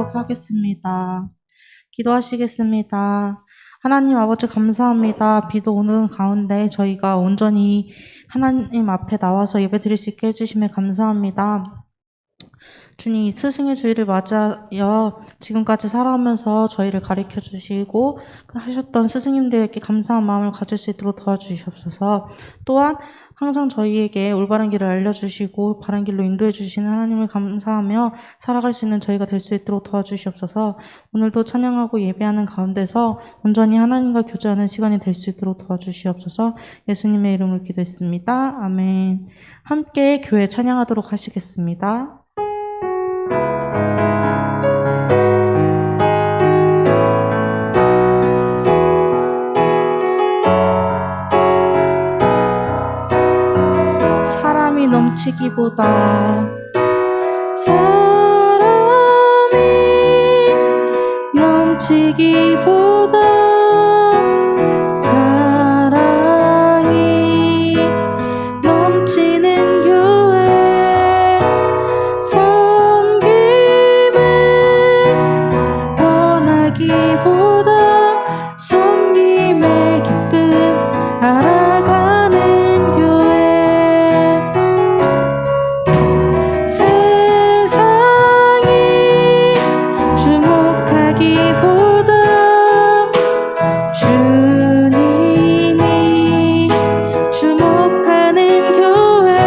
하도록 하겠습니다. 기도하시겠습니다. 하나님 아버지 감사합니다. 비도 오는 가운데 저희가 온전히 하나님 앞에 나와서 예배드릴 수 있게 해주심에 감사합니다. 주님, 이 스승의 주일을 맞이하여 지금까지 살아오면서 저희를 가르쳐 주시고 하셨던 스승님들에게 감사한 마음을 가질 수 있도록 도와주시옵소서. 또한 항상 저희에게 올바른 길을 알려주시고 바른 길로 인도해 주시는 하나님을 감사하며 살아갈 수 있는 저희가 될 수 있도록 도와주시옵소서. 오늘도 찬양하고 예배하는 가운데서 온전히 하나님과 교제하는 시간이 될 수 있도록 도와주시옵소서. 예수님의 이름으로 기도했습니다. 아멘. 함께 교회 찬양하도록 하시겠습니다. 사람이 넘치기보다 사람이 넘치기보다 사랑이 넘치는 교회 섬김을 원하기보다 섬김의 기쁨 알아가는 교회 세상이 주목하기보다 주님이 주목하는 교회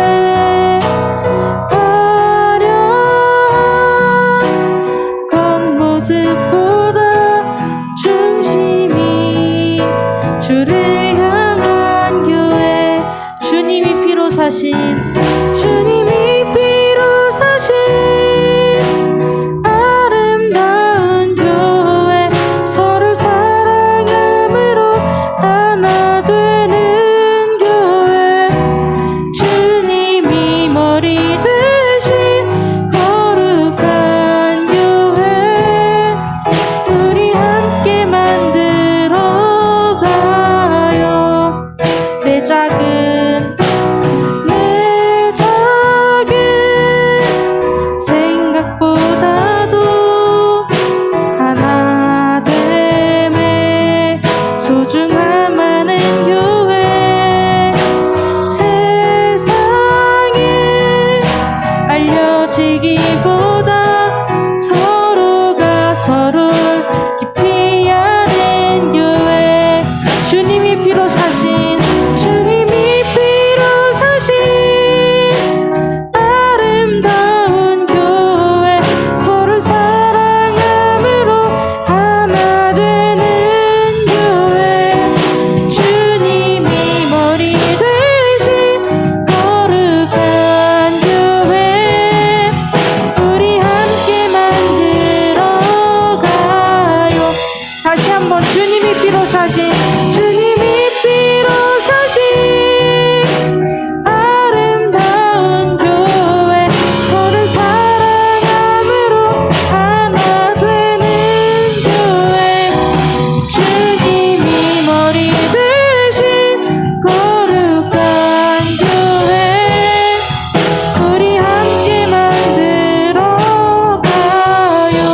화려한 겉모습보다 중심이 주를 향한 교회 주님이 피로 사신 아름다운 교회 서로 사랑함으로 하나 되는 교회 주님이 머리 되신 거룩한 교회 우리 함께 만들어 가요. 내 작은 생각보다도 하나됨에 소중함 많은 교회 세상에 알려지기보다 서로가 서로를 깊이 아는 교회 주님이 피로 사신 아름다운 교회 서로 사랑함으로 하나 되는 교회 주님이 머리 되신 거룩한 교회 우리 함께 만들어 가요. 다시 한번 주님이 피로 사신 아름다운 교회 서로 사랑함으로 하나 되는 교회 주님이 머리 되신 거룩한 교회 우리 함께 만들어 가요.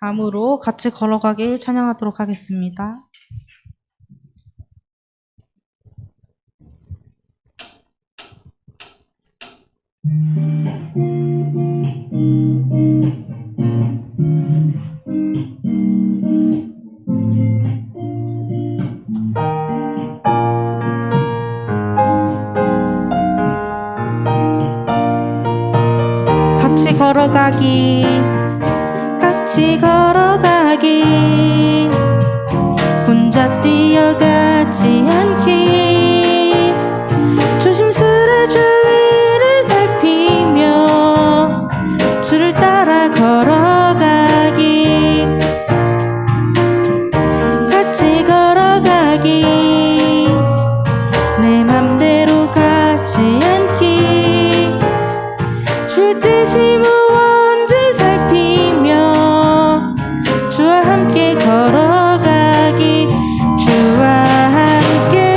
다음으로 같이 걸어가길 찬양하도록 하겠습니다. 같이 걸어가기 혼자 뛰어가지 않기 조심스레 주위를 살피며 주를 따라 걸어가기 같이 걸어가기 내 맘대로 가지 않기 주 뜻이 무언지 살피며 주와 함께 걸어가기 주와 함께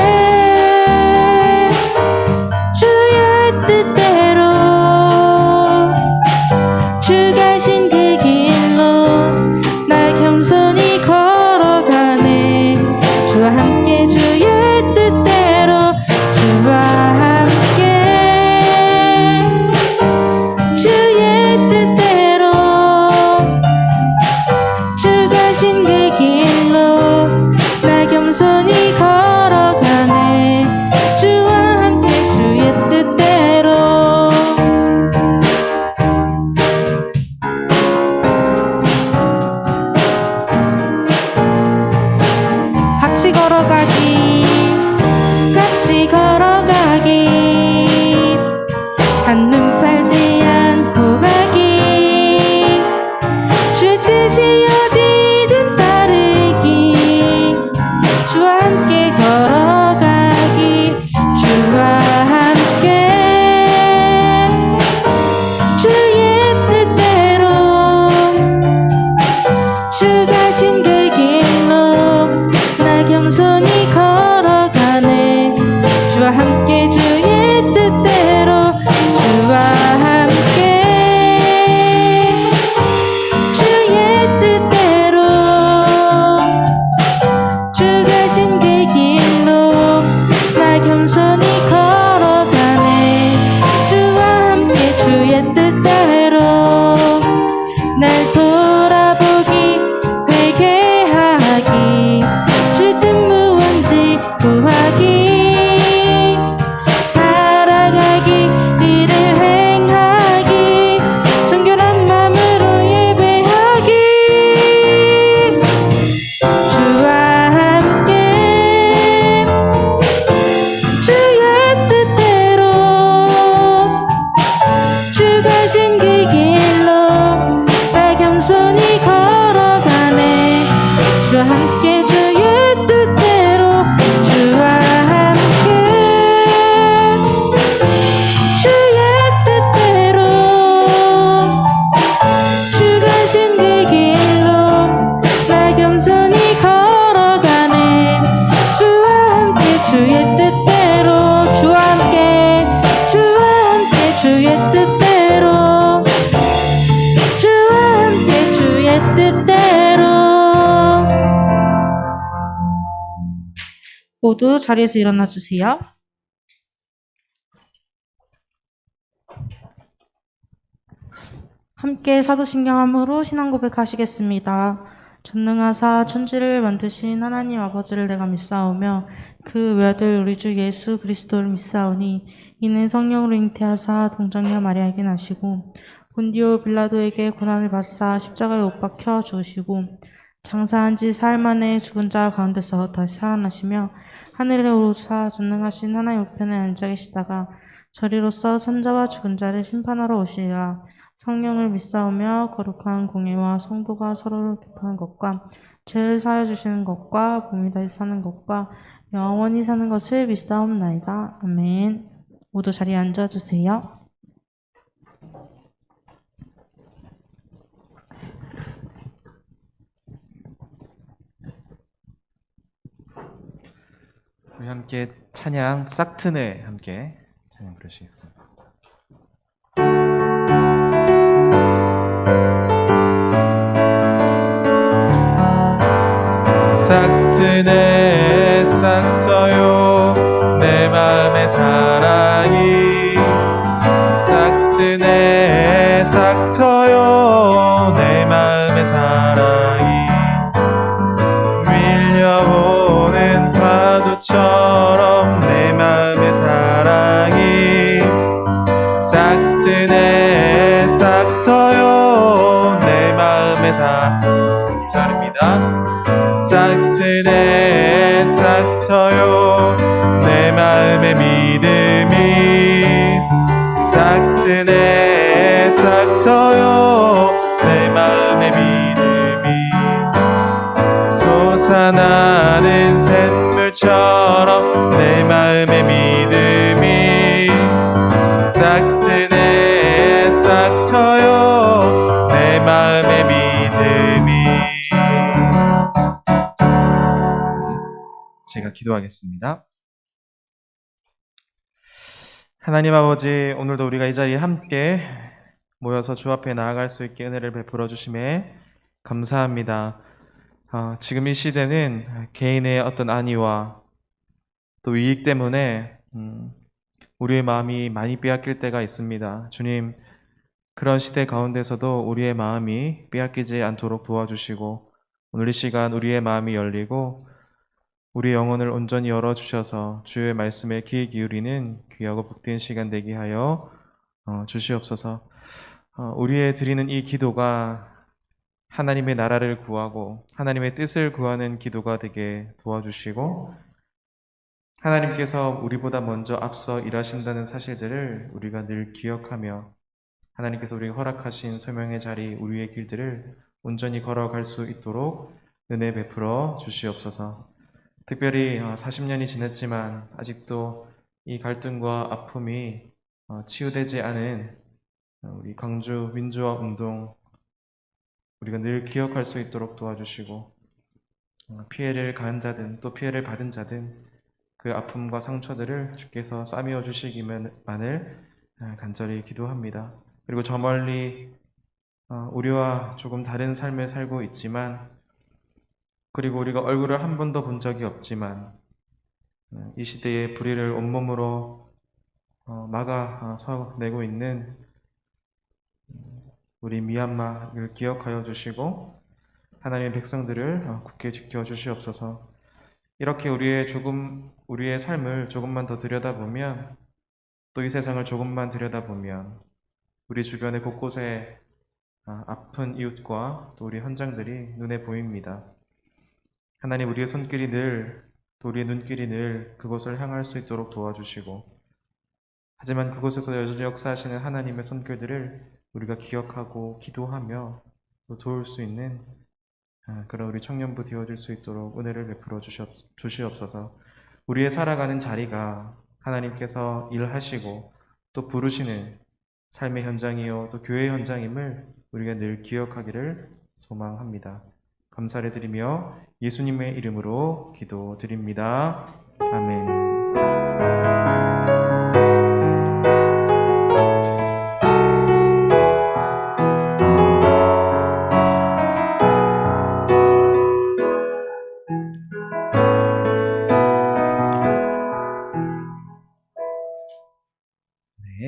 모두 자리에서 일어나 주세요. 함께 사도신경함으로 신앙 고백하시겠습니다. 전능하사 천지를 만드신 하나님 아버지를 내가 믿사오며 그 외아들 우리 주 예수 그리스도를 믿사오니 이는 성령으로 잉태하사 동정녀 마리아에게 나시고 본디오 빌라도에게 고난을 받사 십자가에 못 박혀 죽으시고 장사한 지 사흘 만에 죽은 자 가운데서 다시 살아나시며 하늘에 오르사 전능하신 하나님 우편에 앉아 계시다가 저리로서 산자와 죽은 자를 심판하러 오시리라. 성령을 믿사오며 거룩한 공예와 성도가 서로를 교통하는 것과 죄를 사하여 주시는 것과 몸이 다시 사는 것과 영원히 사는 것을 믿사옵나이다. 아멘. 모두 자리에 앉아주세요. 우리 함께 찬양 싹트네 함께 찬양 부르시겠습니다. 싹트네 싹터요 내 맘의 사랑이 싹트네 싹터요 내 맘의 사랑이 밀려오는 파도처럼 내 맘의 사랑이 싹트네 싹터요 내 맘의 사랑이 잘합니다. 싹트네 싹터요 내 마음의 믿음이 싹트네 싹터요 내 마음의 믿음이 솟아나는 샘물처럼 내 마음의 믿음이 싹트네 싹터요 내 마음의 믿음이. 제가 기도하겠습니다. 하나님 아버지, 오늘도 우리가 이 자리에 함께 모여서 주 앞에 나아갈 수 있게 은혜를 베풀어 주심에 감사합니다. 지금 이 시대는 개인의 어떤 안위와 또 이익 때문에 우리의 마음이 많이 빼앗길 때가 있습니다. 주님, 그런 시대 가운데서도 우리의 마음이 빼앗기지 않도록 도와주시고 오늘 이 시간 우리의 마음이 열리고 우리의 영혼을 온전히 열어주셔서 주의 말씀에 귀 기울이는 귀하고 복된 시간 되게 하여 주시옵소서. 우리의 드리는 이 기도가 하나님의 나라를 구하고 하나님의 뜻을 구하는 기도가 되게 도와주시고 하나님께서 우리보다 먼저 앞서 일하신다는 사실들을 우리가 늘 기억하며 하나님께서 우리에게 허락하신 소명의 자리, 우리의 길들을 온전히 걸어갈 수 있도록 은혜 베풀어 주시옵소서. 특별히 40년이 지났지만 아직도 이 갈등과 아픔이 치유되지 않은 우리 광주 민주화 운동 우리가 늘 기억할 수 있도록 도와주시고 피해를 가한 자든 또 피해를 받은 자든 그 아픔과 상처들을 주께서 싸매어 주시기만을 간절히 기도합니다. 그리고 저 멀리 우리와 조금 다른 삶을 살고 있지만 그리고 우리가 얼굴을 한 번도 본 적이 없지만 이 시대의 불의를 온몸으로 막아서내고 있는 우리 미얀마를 기억하여 주시고 하나님의 백성들을 굳게 지켜 주시옵소서. 이렇게 우리의 삶을 조금만 더 들여다보면 또 이 세상을 조금만 들여다보면 우리 주변의 곳곳에 아픈 이웃과 또 우리 현장들이 눈에 보입니다. 하나님, 우리의 손길이 늘, 또 우리의 눈길이 늘 그곳을 향할 수 있도록 도와주시고 하지만 그곳에서 여전히 역사하시는 하나님의 손길들을 우리가 기억하고 기도하며 또 도울 수 있는 그런 우리 청년부 되어질 수 있도록 은혜를 베풀어 주시옵소서. 우리의 살아가는 자리가 하나님께서 일하시고 또 부르시는 삶의 현장이요 또 교회 현장임을 우리가 늘 기억하기를 소망합니다. 감사를 드리며 예수님의 이름으로 기도드립니다. 아멘.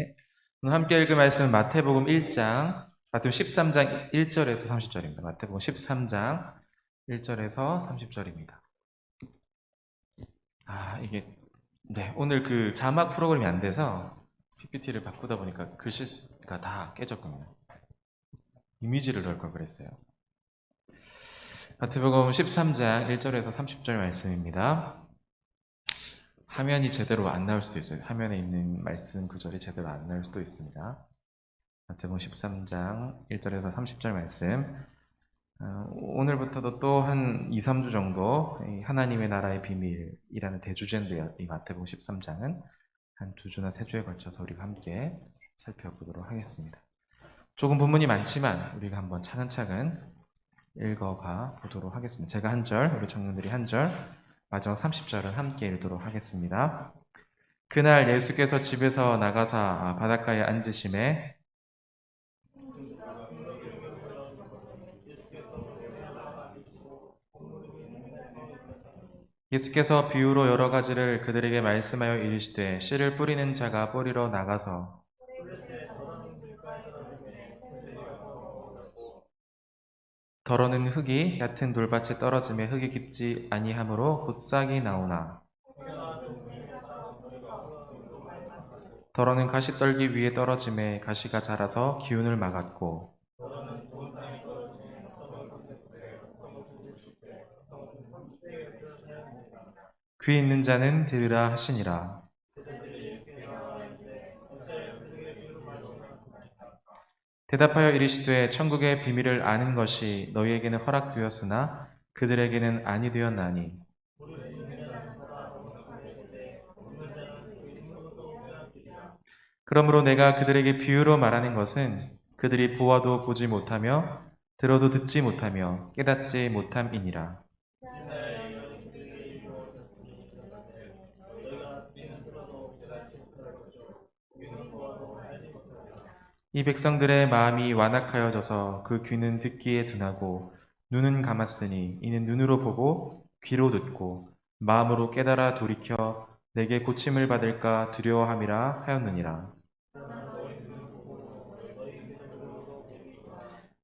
네. 오늘 함께 읽을 말씀은 마태복음 1장, 마태복음 13장 1절에서 30절입니다. 마태복음 13장 1절에서 30절입니다. 이게, 네, 오늘 그 자막 프로그램이 안 돼서 PPT를 바꾸다 보니까 글씨가 다 깨졌군요. 이미지를 넣을 걸 그랬어요. 마태복음 13장 1절에서 30절 말씀입니다. 화면이 제대로 안 나올 수도 있어요. 화면에 있는 말씀 구절이 제대로 안 나올 수도 있습니다. 마태복음 13장 1절에서 30절 말씀. 오늘부터도 또 한 2, 3주 정도 이 하나님의 나라의 비밀이라는 대주제인데요. 이 마태복음 13장은 한 2주나 3주에 걸쳐서 우리가 함께 살펴보도록 하겠습니다. 조금 본문이 많지만 우리가 한번 차근차근 읽어가 보도록 하겠습니다. 제가 한 절, 우리 청년들이 한 절, 마지막 30절은 함께 읽도록 하겠습니다. 그날 예수께서 집에서 나가사 바닷가에 앉으심에 예수께서 비유로 여러 가지를 그들에게 말씀하여 이르시되 씨를 뿌리는 자가 뿌리러 나가서 더러는 흙이 얕은 돌밭에 떨어짐에 흙이 깊지 아니하므로 곧 싹이 나오나 더러는 가시떨기 위에 떨어짐에 가시가 자라서 기운을 막았고 귀 있는 자는 들으라 하시니라. 대답하여 이르시되 천국의 비밀을 아는 것이 너희에게는 허락되었으나 그들에게는 아니 되었나니 그러므로 내가 그들에게 비유로 말하는 것은 그들이 보아도 보지 못하며 들어도 듣지 못하며 깨닫지 못함이니라. 이 백성들의 마음이 완악하여져서 그 귀는 듣기에 둔하고 눈은 감았으니 이는 눈으로 보고 귀로 듣고 마음으로 깨달아 돌이켜 내게 고침을 받을까 두려워함이라 하였느니라.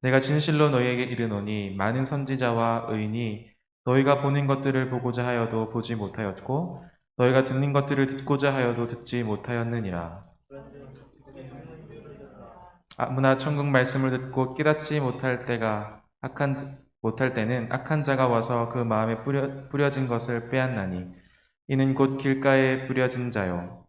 내가 진실로 너희에게 이르노니 많은 선지자와 의인이 너희가 보는 것들을 보고자 하여도 보지 못하였고 너희가 듣는 것들을 듣고자 하여도 듣지 못하였느니라. 아무나 천국 말씀을 듣고 깨닫지 못할 때는 악한 자가 와서 그 마음에 뿌려진 것을 빼앗나니 이는 곧 길가에 뿌려진 자요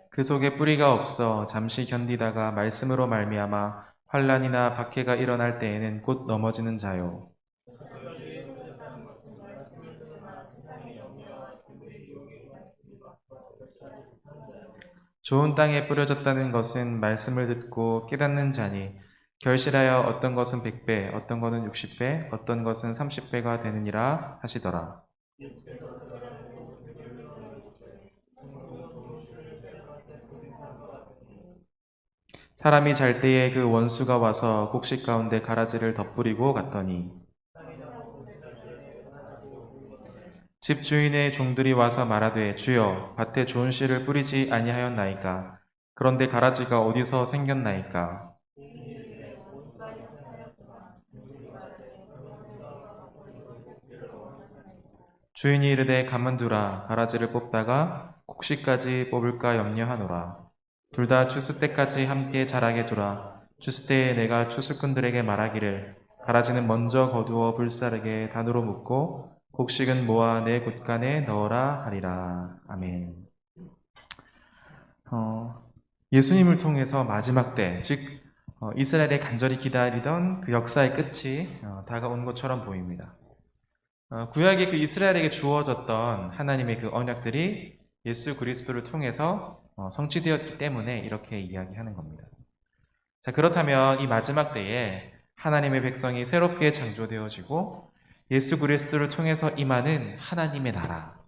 그 속에 뿌리가 없어 잠시 견디다가 말씀으로 말미암아 환난이나 박해가 일어날 때에는 곧 넘어지는 자요 좋은 땅에 뿌려졌다는 것은 말씀을 듣고 깨닫는 자니 결실하여 어떤 것은 100배, 어떤 것은 60배, 어떤 것은 30배가 되느니라 하시더라. 사람이 잘 때에 그 원수가 와서 곡식 가운데 가라지를 덧뿌리고 갔더니 집 주인의 종들이 와서 말하되 주여 밭에 좋은 씨를 뿌리지 아니하였나이까 그런데 가라지가 어디서 생겼나이까 주인이 이르되 가만두라 가라지를 뽑다가 곡식까지 뽑을까 염려하노라 둘 다 추수 때까지 함께 자라게 두라 추수 때에 내가 추수꾼들에게 말하기를 가라지는 먼저 거두어 불사르게 단으로 묶고 곡식은 모아 내 곶간에 넣어라 하리라. 아멘. 예수님을 통해서 마지막 때, 즉 이스라엘이 간절히 기다리던 그 역사의 끝이 다가온 것처럼 보입니다. 구약의 그 이스라엘에게 주어졌던 하나님의 그 언약들이 예수 그리스도를 통해서 성취되었기 때문에 이렇게 이야기하는 겁니다. 자, 그렇다면 이 마지막 때에 하나님의 백성이 새롭게 창조되어지고 예수 그리스도를 통해서 임하는 하나님의 나라,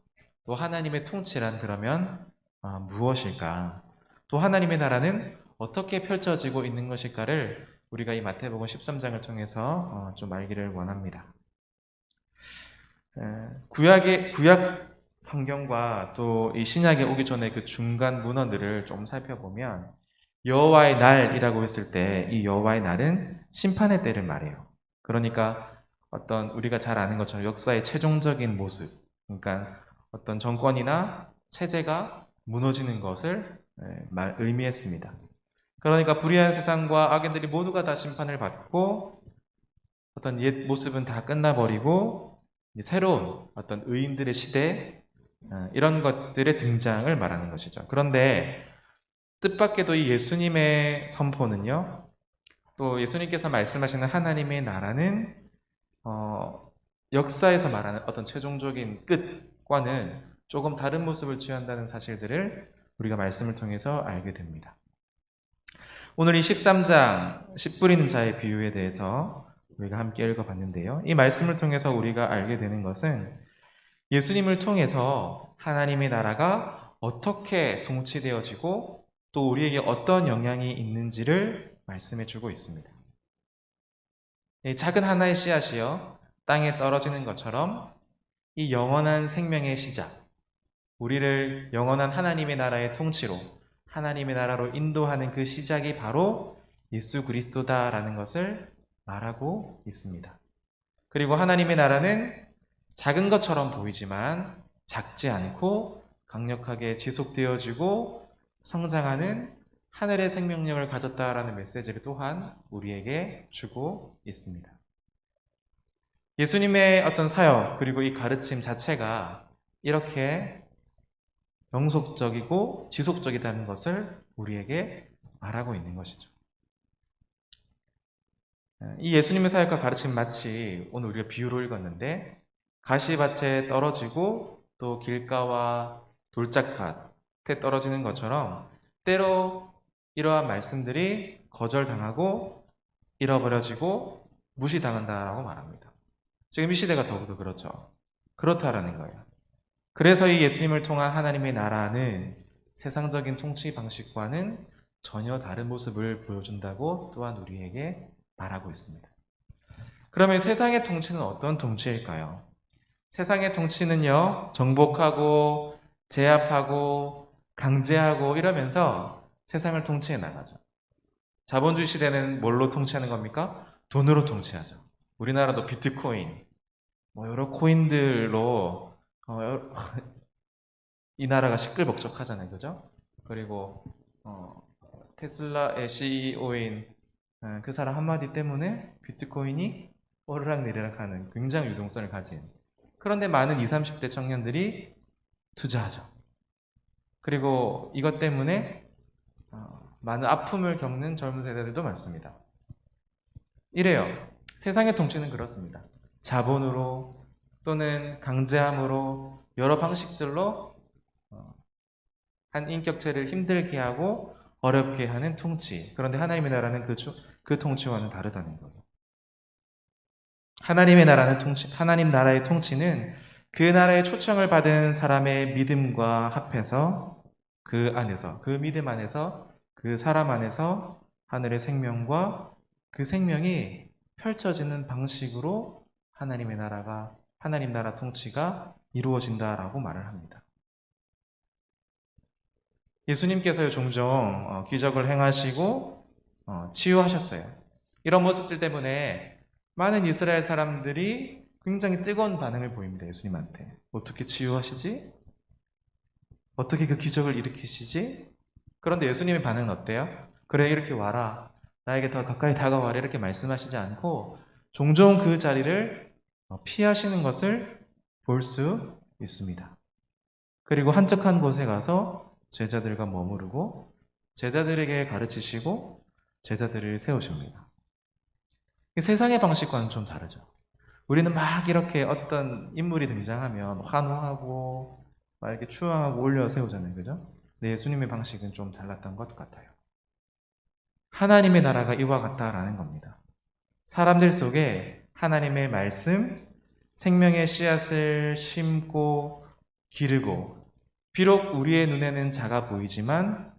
또 하나님의 통치란 그러면 무엇일까? 또 하나님의 나라는 어떻게 펼쳐지고 있는 것일까를 우리가 이 마태복음 13장을 통해서 좀 알기를 원합니다. 구약 성경과 또 이 신약에 오기 전에 그 중간 문헌들을 좀 살펴보면 여호와의 날이라고 했을 때 이 여호와의 날은 심판의 때를 말해요. 그러니까 어떤 우리가 잘 아는 것처럼 역사의 최종적인 모습, 그러니까 어떤 정권이나 체제가 무너지는 것을 의미했습니다. 그러니까 불의한 세상과 악인들이 모두가 다 심판을 받고 어떤 옛 모습은 다 끝나버리고 이제 새로운 어떤 의인들의 시대, 이런 것들의 등장을 말하는 것이죠. 그런데 뜻밖에도 이 예수님의 선포는요, 또 예수님께서 말씀하시는 하나님의 나라는 역사에서 말하는 어떤 최종적인 끝과는 조금 다른 모습을 취한다는 사실들을 우리가 말씀을 통해서 알게 됩니다. 오늘 이 13장 씨 뿌리는 자의 비유에 대해서 우리가 함께 읽어봤는데요. 이 말씀을 통해서 우리가 알게 되는 것은 예수님을 통해서 하나님의 나라가 어떻게 통치되어지고 또 우리에게 어떤 영향이 있는지를 말씀해 주고 있습니다. 이 작은 하나의 씨앗이요, 땅에 떨어지는 것처럼 이 영원한 생명의 시작, 우리를 영원한 하나님의 나라의 통치로, 하나님의 나라로 인도하는 그 시작이 바로 예수 그리스도다라는 것을 말하고 있습니다. 그리고 하나님의 나라는 작은 것처럼 보이지만 작지 않고 강력하게 지속되어지고 성장하는 하늘의 생명력을 가졌다라는 메시지를 또한 우리에게 주고 있습니다. 예수님의 어떤 사역 그리고 이 가르침 자체가 이렇게 영속적이고 지속적이라는 것을 우리에게 말하고 있는 것이죠. 이 예수님의 사역과 가르침 마치 오늘 우리가 비유로 읽었는데 가시밭에 떨어지고 또 길가와 돌짝밭에 떨어지는 것처럼 때로 이러한 말씀들이 거절당하고 잃어버려지고 무시당한다라고 말합니다. 지금 이 시대가 더욱더 그렇죠. 그렇다라는 거예요. 그래서 이 예수님을 통한 하나님의 나라는 세상적인 통치 방식과는 전혀 다른 모습을 보여준다고 또한 우리에게 말하고 있습니다. 그러면 세상의 통치는 어떤 통치일까요? 세상의 통치는요, 정복하고 제압하고 강제하고 이러면서 세상을 통치해 나가죠. 자본주의 시대는 뭘로 통치하는 겁니까? 돈으로 통치하죠. 우리나라도 비트코인, 뭐 여러 코인들로 이 나라가 시끌벅적하잖아요, 그죠? 그리고 테슬라의 CEO인 그 사람 한마디 때문에 비트코인이 오르락내리락하는 굉장히 유동성을 가진, 그런데 많은 20, 30대 청년들이 투자하죠. 그리고 이것 때문에 많은 아픔을 겪는 젊은 세대들도 많습니다. 이래요. 세상의 통치는 그렇습니다. 자본으로 또는 강제함으로 여러 방식들로 한 인격체를 힘들게 하고 어렵게 하는 통치. 그런데 하나님의 나라는 그 통치와는 다르다는 거예요. 하나님의 나라는 하나님 나라의 통치는 그 나라의 초청을 받은 사람의 믿음과 합해서 그 안에서, 그 믿음 안에서, 그 사람 안에서 하늘의 생명과 그 생명이 펼쳐지는 방식으로 하나님 나라 통치가 이루어진다라고 말을 합니다. 예수님께서요, 종종 기적을 행하시고 치유하셨어요. 이런 모습들 때문에 많은 이스라엘 사람들이 굉장히 뜨거운 반응을 보입니다. 예수님한테. 어떻게 치유하시지? 어떻게 그 기적을 일으키시지? 그런데 예수님의 반응은 어때요? 그래, 이렇게 와라. 나에게 더 가까이 다가와라. 이렇게 말씀하시지 않고 종종 그 자리를 피하시는 것을 볼 수 있습니다. 그리고 한적한 곳에 가서 제자들과 머무르고 제자들에게 가르치시고 제자들을 세우십니다. 세상의 방식과는 좀 다르죠. 우리는 막 이렇게 어떤 인물이 등장하면 환호하고 막 이렇게 추앙하고 올려 세우잖아요. 그죠? 근데 예수님의 방식은 좀 달랐던 것 같아요. 하나님의 나라가 이와 같다라는 겁니다. 사람들 속에 하나님의 말씀, 생명의 씨앗을 심고 기르고, 비록 우리의 눈에는 작아 보이지만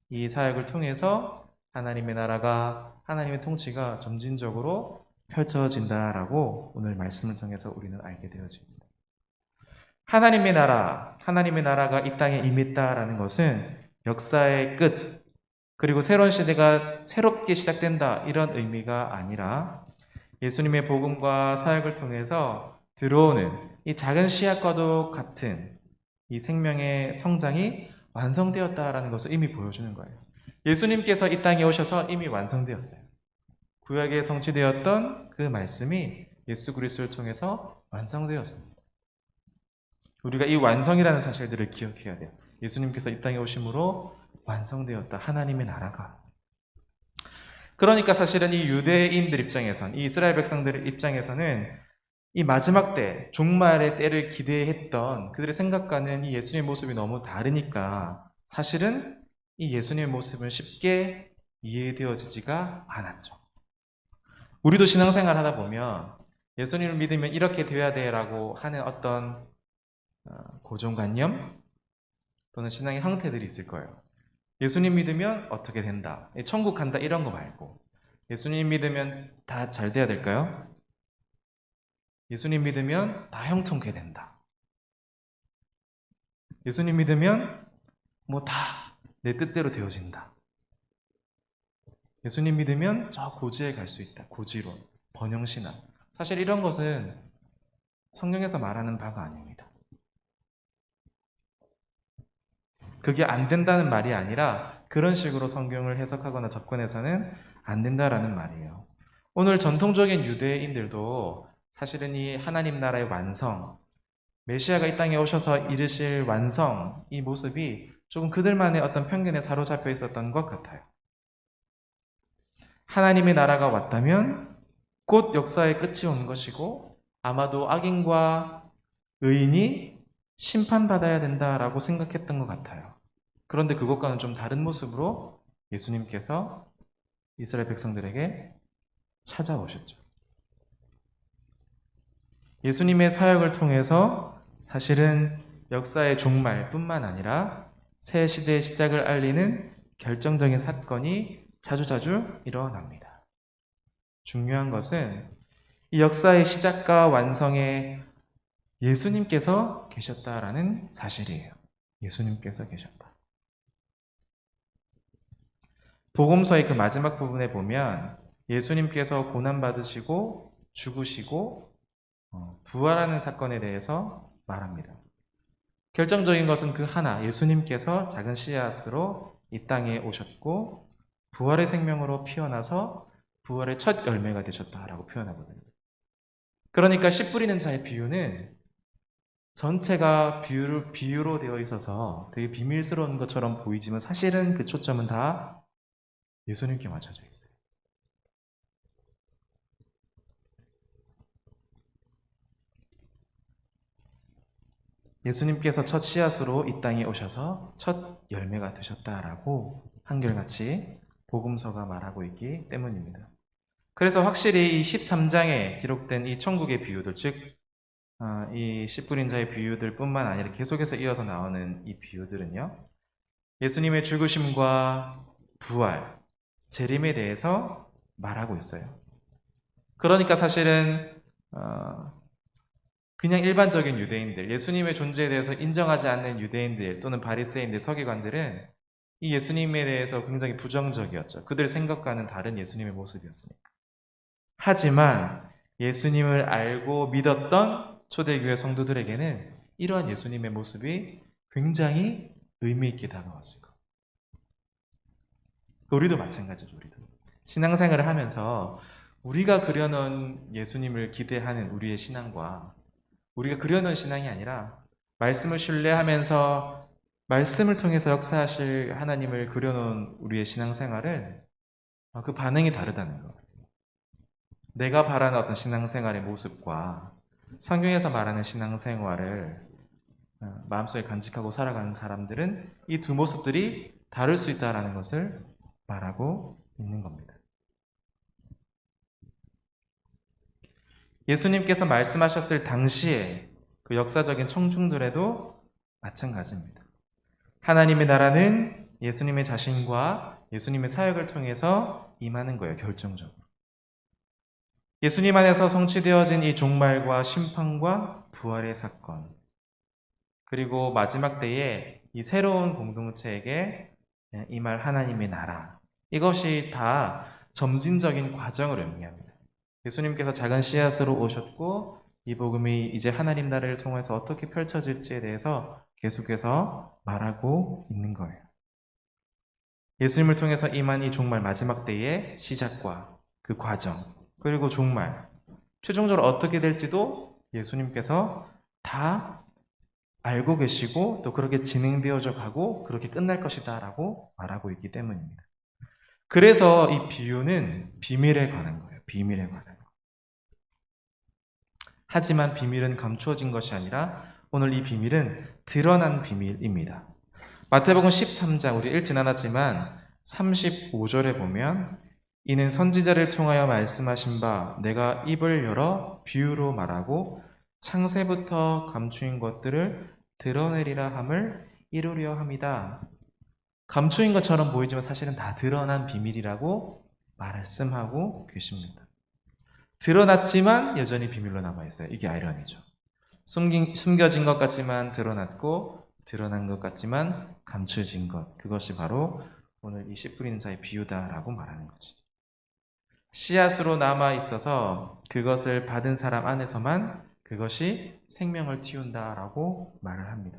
이 사역을 통해서 하나님의 나라가, 하나님의 통치가 점진적으로 펼쳐진다라고 오늘 말씀을 통해서 우리는 알게 되어집니다. 하나님의 나라가 이 땅에 임했다라는 것은 역사의 끝, 그리고 새로운 시대가 새롭게 시작된다, 이런 의미가 아니라 예수님의 복음과 사역을 통해서 들어오는 이 작은 씨앗과도 같은 이 생명의 성장이 완성되었다라는 것을 이미 보여주는 거예요. 예수님께서 이 땅에 오셔서 이미 완성되었어요. 구약에 성취되었던 그 말씀이 예수 그리스도를 통해서 완성되었습니다. 우리가 이 완성이라는 사실들을 기억해야 돼요. 예수님께서 이 땅에 오심으로 완성되었다. 하나님의 나라가. 그러니까 사실은 이 유대인들 입장에선, 이 이스라엘 백성들 입장에서는 이 마지막 때, 종말의 때를 기대했던 그들의 생각과는 이 예수님의 모습이 너무 다르니까 사실은 이 예수님의 모습은 쉽게 이해되어지지가 않았죠. 우리도 신앙생활 하다 보면 예수님을 믿으면 이렇게 되어야 돼라고 하는 어떤 고정관념 또는 신앙의 형태들이 있을 거예요. 예수님 믿으면 어떻게 된다, 천국 간다, 이런 거 말고 예수님 믿으면 다 잘 돼야 될까요? 예수님 믿으면 다 형통케 된다. 예수님 믿으면 뭐 다 내 뜻대로 되어진다. 예수님 믿으면 저 고지에 갈 수 있다. 고지론, 번영신앙. 사실 이런 것은 성경에서 말하는 바가 아닙니다. 그게 안 된다는 말이 아니라 그런 식으로 성경을 해석하거나 접근해서는 안 된다라는 말이에요. 오늘 전통적인 유대인들도 사실은 이 하나님 나라의 완성, 메시아가 이 땅에 오셔서 이루실 완성, 이 모습이 조금 그들만의 어떤 편견에 사로잡혀 있었던 것 같아요. 하나님의 나라가 왔다면 곧 역사의 끝이 오는 것이고 아마도 악인과 의인이 심판받아야 된다라고 생각했던 것 같아요. 그런데 그것과는 좀 다른 모습으로 예수님께서 이스라엘 백성들에게 찾아오셨죠. 예수님의 사역을 통해서 사실은 역사의 종말뿐만 아니라 새 시대의 시작을 알리는 결정적인 사건이 자주자주 일어납니다. 중요한 것은 이 역사의 시작과 완성에 예수님께서 계셨다라는 사실이에요. 예수님께서 계셨다. 복음서의 그 마지막 부분에 보면 예수님께서 고난받으시고 죽으시고 부활하는 사건에 대해서 말합니다. 결정적인 것은 그 하나, 예수님께서 작은 씨앗으로 이 땅에 오셨고 부활의 생명으로 피어나서 부활의 첫 열매가 되셨다라고 표현하거든요. 그러니까 씨 뿌리는 자의 비유는 전체가 비유로 되어 있어서 되게 비밀스러운 것처럼 보이지만 사실은 그 초점은 다 예수님께 맞춰져 있어요. 예수님께서 첫 씨앗으로 이 땅에 오셔서 첫 열매가 되셨다라고 한결같이 복음서가 말하고 있기 때문입니다. 그래서 확실히 이 13장에 기록된 이 천국의 비유들, 즉 이 씨 뿌린 자의 비유들 뿐만 아니라 계속해서 이어서 나오는 이 비유들은요, 예수님의 죽으심과 부활, 재림에 대해서 말하고 있어요. 그러니까 사실은 그냥 일반적인 유대인들, 예수님의 존재에 대해서 인정하지 않는 유대인들 또는 바리새인들, 서기관들은 이 예수님에 대해서 굉장히 부정적이었죠. 그들 생각과는 다른 예수님의 모습이었으니까. 하지만 예수님을 알고 믿었던 초대교회 성도들에게는 이러한 예수님의 모습이 굉장히 의미 있게 다가왔을 거예요. 우리도 마찬가지죠. 우리도 신앙생활을 하면서 우리가 그려놓은 예수님을 기대하는 우리의 신앙과 우리가 그려놓은 신앙이 아니라 말씀을 신뢰하면서 말씀을 통해서 역사하실 하나님을 그려놓은 우리의 신앙생활은 그 반응이 다르다는 거. 내가 바라는 어떤 신앙생활의 모습과 성경에서 말하는 신앙생활을 마음속에 간직하고 살아가는 사람들은 이 두 모습들이 다를 수 있다는 것을 말하고 있는 겁니다. 예수님께서 말씀하셨을 당시에 그 역사적인 청중들에도 마찬가지입니다. 하나님의 나라는 예수님의 자신과 예수님의 사역을 통해서 임하는 거예요, 결정적으로. 예수님 안에서 성취되어진 이 종말과 심판과 부활의 사건, 그리고 마지막 때에 이 새로운 공동체에게 임할 하나님의 나라. 이것이 다 점진적인 과정을 의미합니다. 예수님께서 작은 씨앗으로 오셨고 이 복음이 이제 하나님 나라를 통해서 어떻게 펼쳐질지에 대해서 계속해서 말하고 있는 거예요. 예수님을 통해서 임한 이 종말 마지막 때의 시작과 그 과정, 그리고 종말, 최종적으로 어떻게 될지도 예수님께서 다 알고 계시고 또 그렇게 진행되어져 가고 그렇게 끝날 것이다 라고 말하고 있기 때문입니다. 그래서 이 비유는 비밀에 관한 거예요. 비밀에 관한 거. 하지만 비밀은 감추어진 것이 아니라 오늘 이 비밀은 드러난 비밀입니다. 마태복음 13장 우리 읽진 않았지만 35절에 보면 이는 선지자를 통하여 말씀하신 바 내가 입을 열어 비유로 말하고 창세부터 감추인 것들을 드러내리라 함을 이루려 함이다. 감추인 것처럼 보이지만 사실은 다 드러난 비밀이라고 말씀하고 계십니다. 드러났지만 여전히 비밀로 남아있어요. 이게 아이러니죠. 숨겨진 것 같지만 드러났고 드러난 것 같지만 감춰진 것. 그것이 바로 오늘 이 씨 뿌리는 자의 비유다라고 말하는 거죠. 씨앗으로 남아있어서 그것을 받은 사람 안에서만 그것이 생명을 틔운다라고 말을 합니다.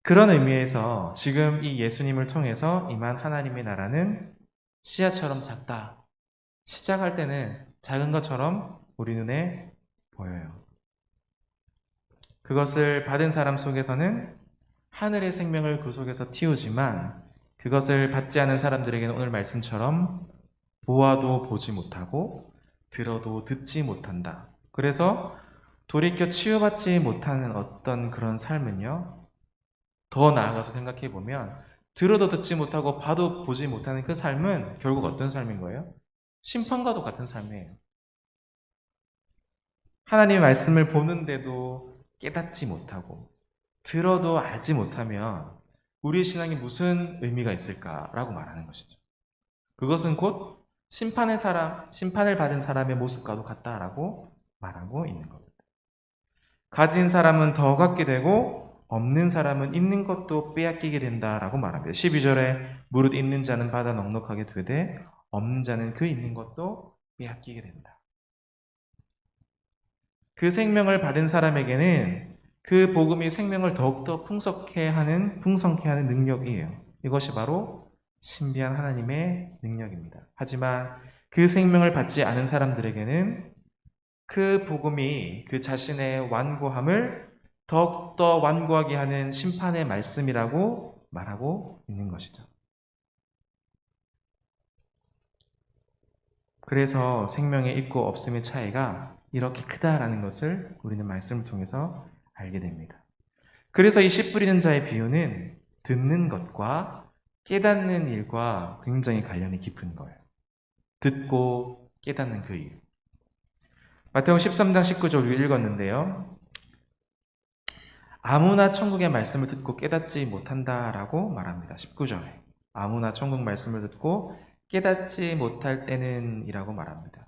그런 의미에서 지금 이 예수님을 통해서 임한 하나님의 나라는 씨앗처럼 작다. 시작할 때는 작은 것처럼 우리 눈에 보여요. 그것을 받은 사람 속에서는 하늘의 생명을 그 속에서 틔우지만 그것을 받지 않은 사람들에게는 오늘 말씀처럼 보아도 보지 못하고 들어도 듣지 못한다. 그래서 돌이켜 치유받지 못하는 어떤 그런 삶은요, 더 나아가서 생각해 보면 들어도 듣지 못하고 봐도 보지 못하는 그 삶은 결국 어떤 삶인 거예요? 심판과도 같은 삶이에요. 하나님의 말씀을 보는데도 깨닫지 못하고 들어도 알지 못하면 우리의 신앙이 무슨 의미가 있을까라고 말하는 것이죠. 그것은 곧 심판을 받은 사람의 모습과도 같다라고 말하고 있는 겁니다. 가진 사람은 더 갖게 되고 없는 사람은 있는 것도 빼앗기게 된다라고 말합니다. 12절에 무릇 있는 자는 받아 넉넉하게 되되 없는 자는 그 있는 것도 빼앗기게 된다. 그 생명을 받은 사람에게는 그 복음이 생명을 더욱더 풍성케 하는 능력이에요. 이것이 바로 신비한 하나님의 능력입니다. 하지만 그 생명을 받지 않은 사람들에게는 그 복음이 그 자신의 완고함을 더욱더 완고하게 하는 심판의 말씀이라고 말하고 있는 것이죠. 그래서 생명의 있고 없음의 차이가 이렇게 크다라는 것을 우리는 말씀을 통해서 알게 됩니다. 그래서 이 씨 뿌리는 자의 비유는 듣는 것과 깨닫는 일과 굉장히 관련이 깊은 거예요. 듣고 깨닫는 그 일. 마태복음 13장 19절 우리 읽었는데요. 아무나 천국의 말씀을 듣고 깨닫지 못한다라고 말합니다. 19절에. 아무나 천국 말씀을 듣고 깨닫지 못할 때는 이라고 말합니다.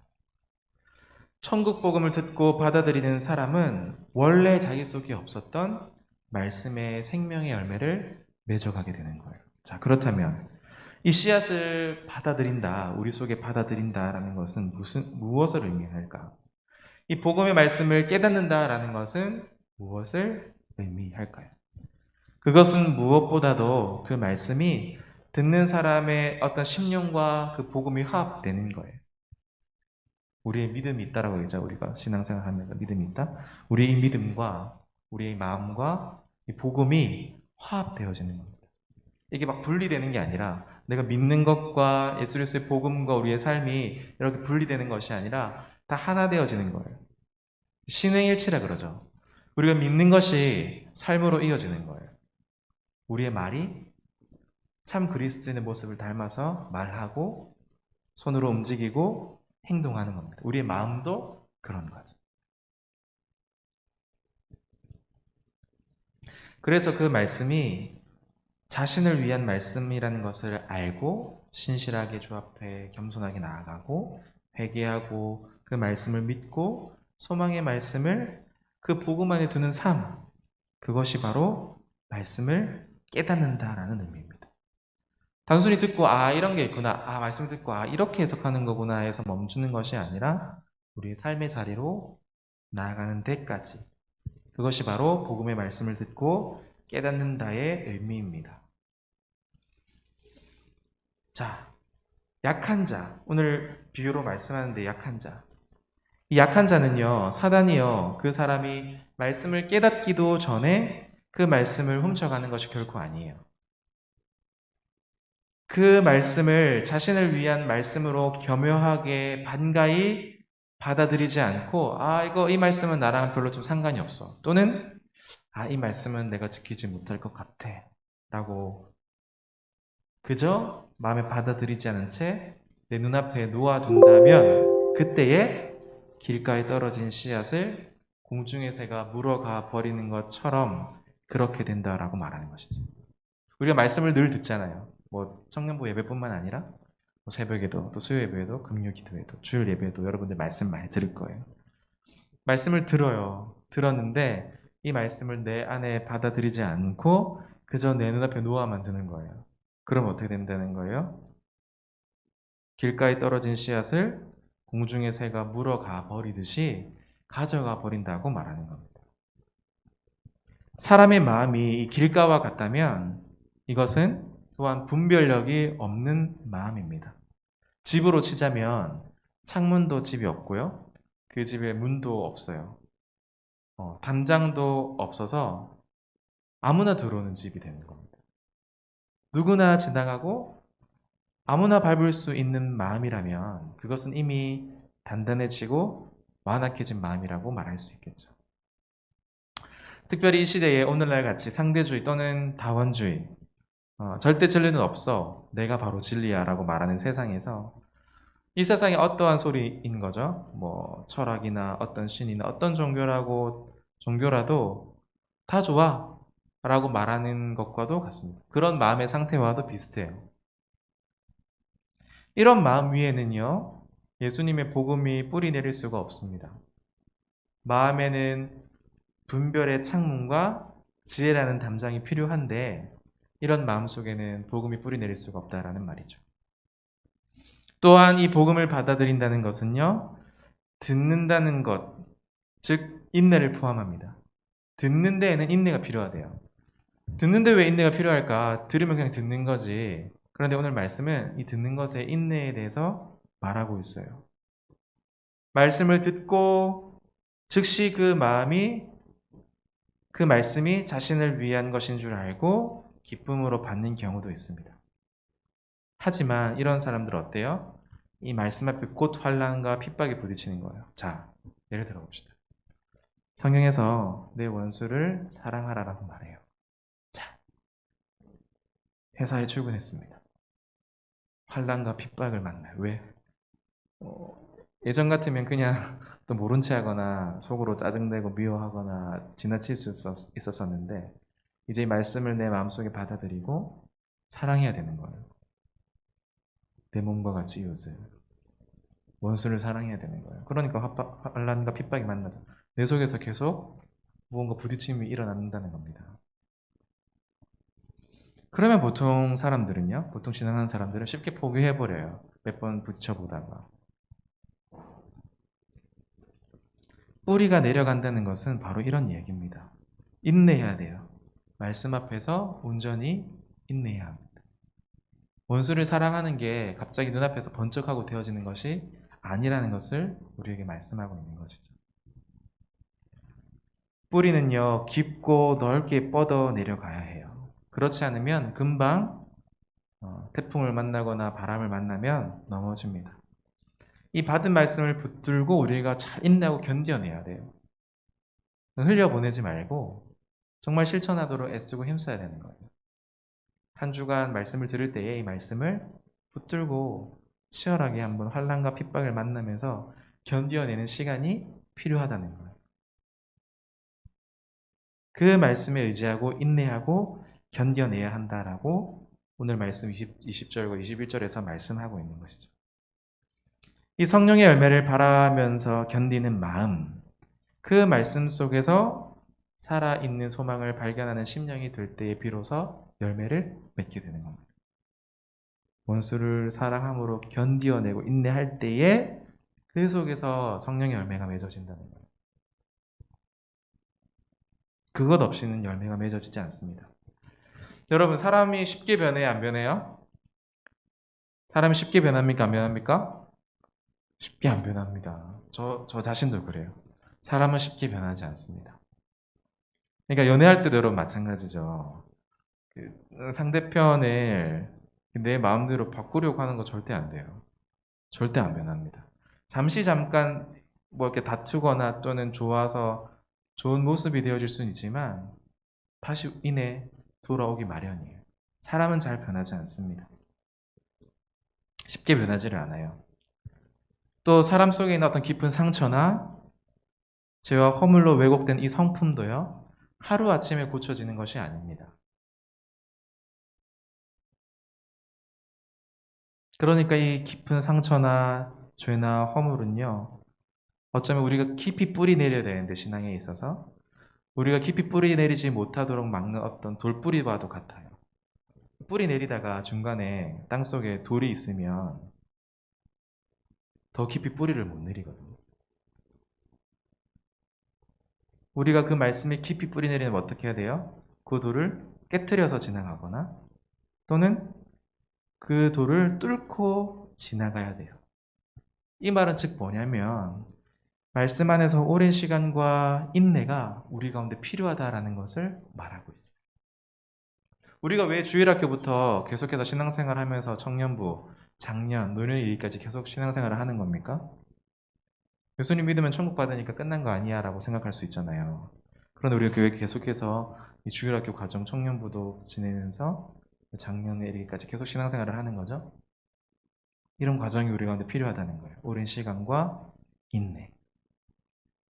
천국 복음을 듣고 받아들이는 사람은 원래 자기 속에 없었던 말씀의 생명의 열매를 맺어가게 되는 거예요. 자, 그렇다면 이 씨앗을 받아들인다, 우리 속에 받아들인다라는 것은 무엇을 의미할까? 이 복음의 말씀을 깨닫는다라는 것은 무엇을 의미할까요? 그것은 무엇보다도 그 말씀이 듣는 사람의 어떤 심령과 그 복음이 화합되는 거예요. 우리의 믿음이 있다라고 하죠. 우리가 신앙생활 하면서 믿음이 있다. 우리의 믿음과 우리의 마음과 이 복음이 화합되어지는 겁니다. 이게 막 분리되는 게 아니라 내가 믿는 것과 예수 그리스도의 복음과 우리의 삶이 이렇게 분리되는 것이 아니라 다 하나 되어지는 거예요. 신행일치라 그러죠. 우리가 믿는 것이 삶으로 이어지는 거예요. 우리의 말이 참 그리스도인의 모습을 닮아서 말하고 손으로 움직이고 행동하는 겁니다. 우리의 마음도 그런 거죠. 그래서 그 말씀이 자신을 위한 말씀이라는 것을 알고 신실하게 주 앞에 겸손하게 나아가고 회개하고 그 말씀을 믿고 소망의 말씀을 그 복음 안에 두는 삶, 그것이 바로 말씀을 깨닫는다라는 의미입니다. 단순히 듣고 이런 게 있구나, 말씀을 듣고 이렇게 해석하는 거구나 해서 멈추는 것이 아니라 우리의 삶의 자리로 나아가는 데까지, 그것이 바로 복음의 말씀을 듣고 깨닫는다의 의미입니다. 자, 약한 자, 오늘 비유로 말씀하는데 약한 자. 이 약한 자는요, 사단이요, 그 사람이 말씀을 깨닫기도 전에 그 말씀을 훔쳐가는 것이 결코 아니에요. 그 말씀을 자신을 위한 말씀으로 교묘하게 반가이 받아들이지 않고, 이 말씀은 나랑 별로 좀 상관이 없어. 또는, 이 말씀은 내가 지키지 못할 것 같아. 라고 그저 마음에 받아들이지 않은 채 내 눈앞에 놓아둔다면, 그때에 길가에 떨어진 씨앗을 공중의 새가 물어가 버리는 것처럼 그렇게 된다라고 말하는 것이죠. 우리가 말씀을 늘 듣잖아요. 청년부 예배뿐만 아니라 새벽에도, 또 수요 예배에도, 금요 기도에도, 주일 예배에도 여러분들 말씀 많이 들을 거예요. 말씀을 들어요. 들었는데 이 말씀을 내 안에 받아들이지 않고 그저 내 눈앞에 놓아만 두는 거예요. 그럼 어떻게 된다는 거예요? 길가에 떨어진 씨앗을 공중의 새가 물어가 버리듯이 가져가 버린다고 말하는 겁니다. 사람의 마음이 이 길가와 같다면 이것은 또한 분별력이 없는 마음입니다. 집으로 치자면 창문도 집이 없고요. 그 집에 문도 없어요. 담장도 없어서 아무나 들어오는 집이 되는 겁니다. 누구나 지나가고 아무나 밟을 수 있는 마음이라면 그것은 이미 단단해지고 완악해진 마음이라고 말할 수 있겠죠. 특별히 이 시대에 오늘날 같이 상대주의 또는 다원주의, 절대 진리는 없어, 내가 바로 진리야 라고 말하는 세상에서 이 세상에 어떠한 소리인 거죠? 철학이나 어떤 신이나 어떤 종교라도 다 좋아 라고 말하는 것과도 같습니다. 그런 마음의 상태와도 비슷해요. 이런 마음 위에는요, 예수님의 복음이 뿌리 내릴 수가 없습니다. 마음에는 분별의 창문과 지혜라는 담장이 필요한데 이런 마음 속에는 복음이 뿌리 내릴 수가 없다라는 말이죠. 또한 이 복음을 받아들인다는 것은요, 듣는다는 것, 즉 인내를 포함합니다. 듣는 데에는 인내가 필요하대요. 듣는데 왜 인내가 필요할까? 들으면 그냥 듣는 거지. 그런데 오늘 말씀은 이 듣는 것의 인내에 대해서 말하고 있어요. 말씀을 듣고 즉시 그 말씀이 자신을 위한 것인 줄 알고 기쁨으로 받는 경우도 있습니다. 하지만 이런 사람들 어때요? 이 말씀 앞에 곧 환난과 핍박에 부딪히는 거예요. 자, 예를 들어 봅시다. 성경에서 내 원수를 사랑하라라고 말해요. 자, 회사에 출근했습니다. 환난과 핍박을 만나요. 왜? 예전 같으면 그냥 또 모른 체 하거나 속으로 짜증내고 미워하거나 지나칠 수 있었었는데 이제 이 말씀을 내 마음속에 받아들이고 사랑해야 되는 거예요. 내 몸과 같이 이웃을, 원수를 사랑해야 되는 거예요. 그러니까 환난과 핍박이 만나죠. 내 속에서 계속 무언가 부딪힘이 일어난다는 겁니다. 그러면 보통 신앙하는 사람들은 쉽게 포기해버려요. 몇 번 부딪혀보다가. 뿌리가 내려간다는 것은 바로 이런 얘기입니다. 인내해야 돼요. 말씀 앞에서 온전히 인내해야 합니다. 원수를 사랑하는 게 갑자기 눈앞에서 번쩍하고 되어지는 것이 아니라는 것을 우리에게 말씀하고 있는 것이죠. 뿌리는요, 깊고 넓게 뻗어 내려가야 해요. 그렇지 않으면 금방 태풍을 만나거나 바람을 만나면 넘어집니다. 이 받은 말씀을 붙들고 우리가 잘 인내하고 견뎌내야 돼요. 흘려보내지 말고 정말 실천하도록 애쓰고 힘써야 되는 거예요. 한 주간 말씀을 들을 때에 이 말씀을 붙들고 치열하게 한번 환난과 핍박을 만나면서 견뎌내는 시간이 필요하다는 거예요. 그 말씀에 의지하고 인내하고 견뎌내야 한다라고 오늘 말씀 20절과 21절에서 말씀하고 있는 것이죠. 이 성령의 열매를 바라면서 견디는 마음, 그 말씀 속에서 살아있는 소망을 발견하는 심령이 될 때에 비로소 열매를 맺게 되는 겁니다. 원수를 사랑함으로 견디어내고 인내할 때에 그 속에서 성령의 열매가 맺어진다는 거예요. 그것 없이는 열매가 맺어지지 않습니다. 여러분, 사람이 쉽게 변해요, 안 변해요? 사람이 쉽게 변합니까, 안 변합니까? 쉽게 안 변합니다. 저 자신도 그래요. 사람은 쉽게 변하지 않습니다. 그러니까 연애할 때도 여러분 마찬가지죠. 상대편을 내 마음대로 바꾸려고 하는 거 절대 안 돼요. 절대 안 변합니다. 잠깐 뭐 이렇게 다투거나 또는 좋아서 좋은 모습이 되어질 수는 있지만 다시 이내 돌아오기 마련이에요. 사람은 잘 변하지 않습니다. 쉽게 변하지를 않아요. 또 사람 속에 있는 어떤 깊은 상처나 죄와 허물로 왜곡된 이 성품도요, 하루아침에 고쳐지는 것이 아닙니다. 그러니까 이 깊은 상처나 죄나 허물은요, 어쩌면 우리가 깊이 뿌리 내려야 되는데, 신앙에 있어서 우리가 깊이 뿌리 내리지 못하도록 막는 어떤 돌뿌리와도 같아요. 뿌리 내리다가 중간에 땅속에 돌이 있으면 더 깊이 뿌리를 못 내리거든요. 우리가 그 말씀에 깊이 뿌리 내리면 어떻게 해야 돼요? 그 돌을 깨트려서 지나가거나 또는 그 돌을 뚫고 지나가야 돼요. 이 말은 즉 뭐냐면 말씀 안에서 오랜 시간과 인내가 우리 가운데 필요하다라는 것을 말하고 있어요. 우리가 왜 주일학교부터 계속해서 신앙생활을 하면서 청년부, 장년, 노년 이르기까지 계속 신앙생활을 하는 겁니까? 예수님 믿으면 천국 받으니까 끝난 거 아니야 라고 생각할 수 있잖아요. 그런데 우리가 교회 계속해서 이 주일학교 과정 청년부도 지내면서 작년에 이르기까지 계속 신앙생활을 하는 거죠. 이런 과정이 우리 가운데 필요하다는 거예요. 오랜 시간과 인내.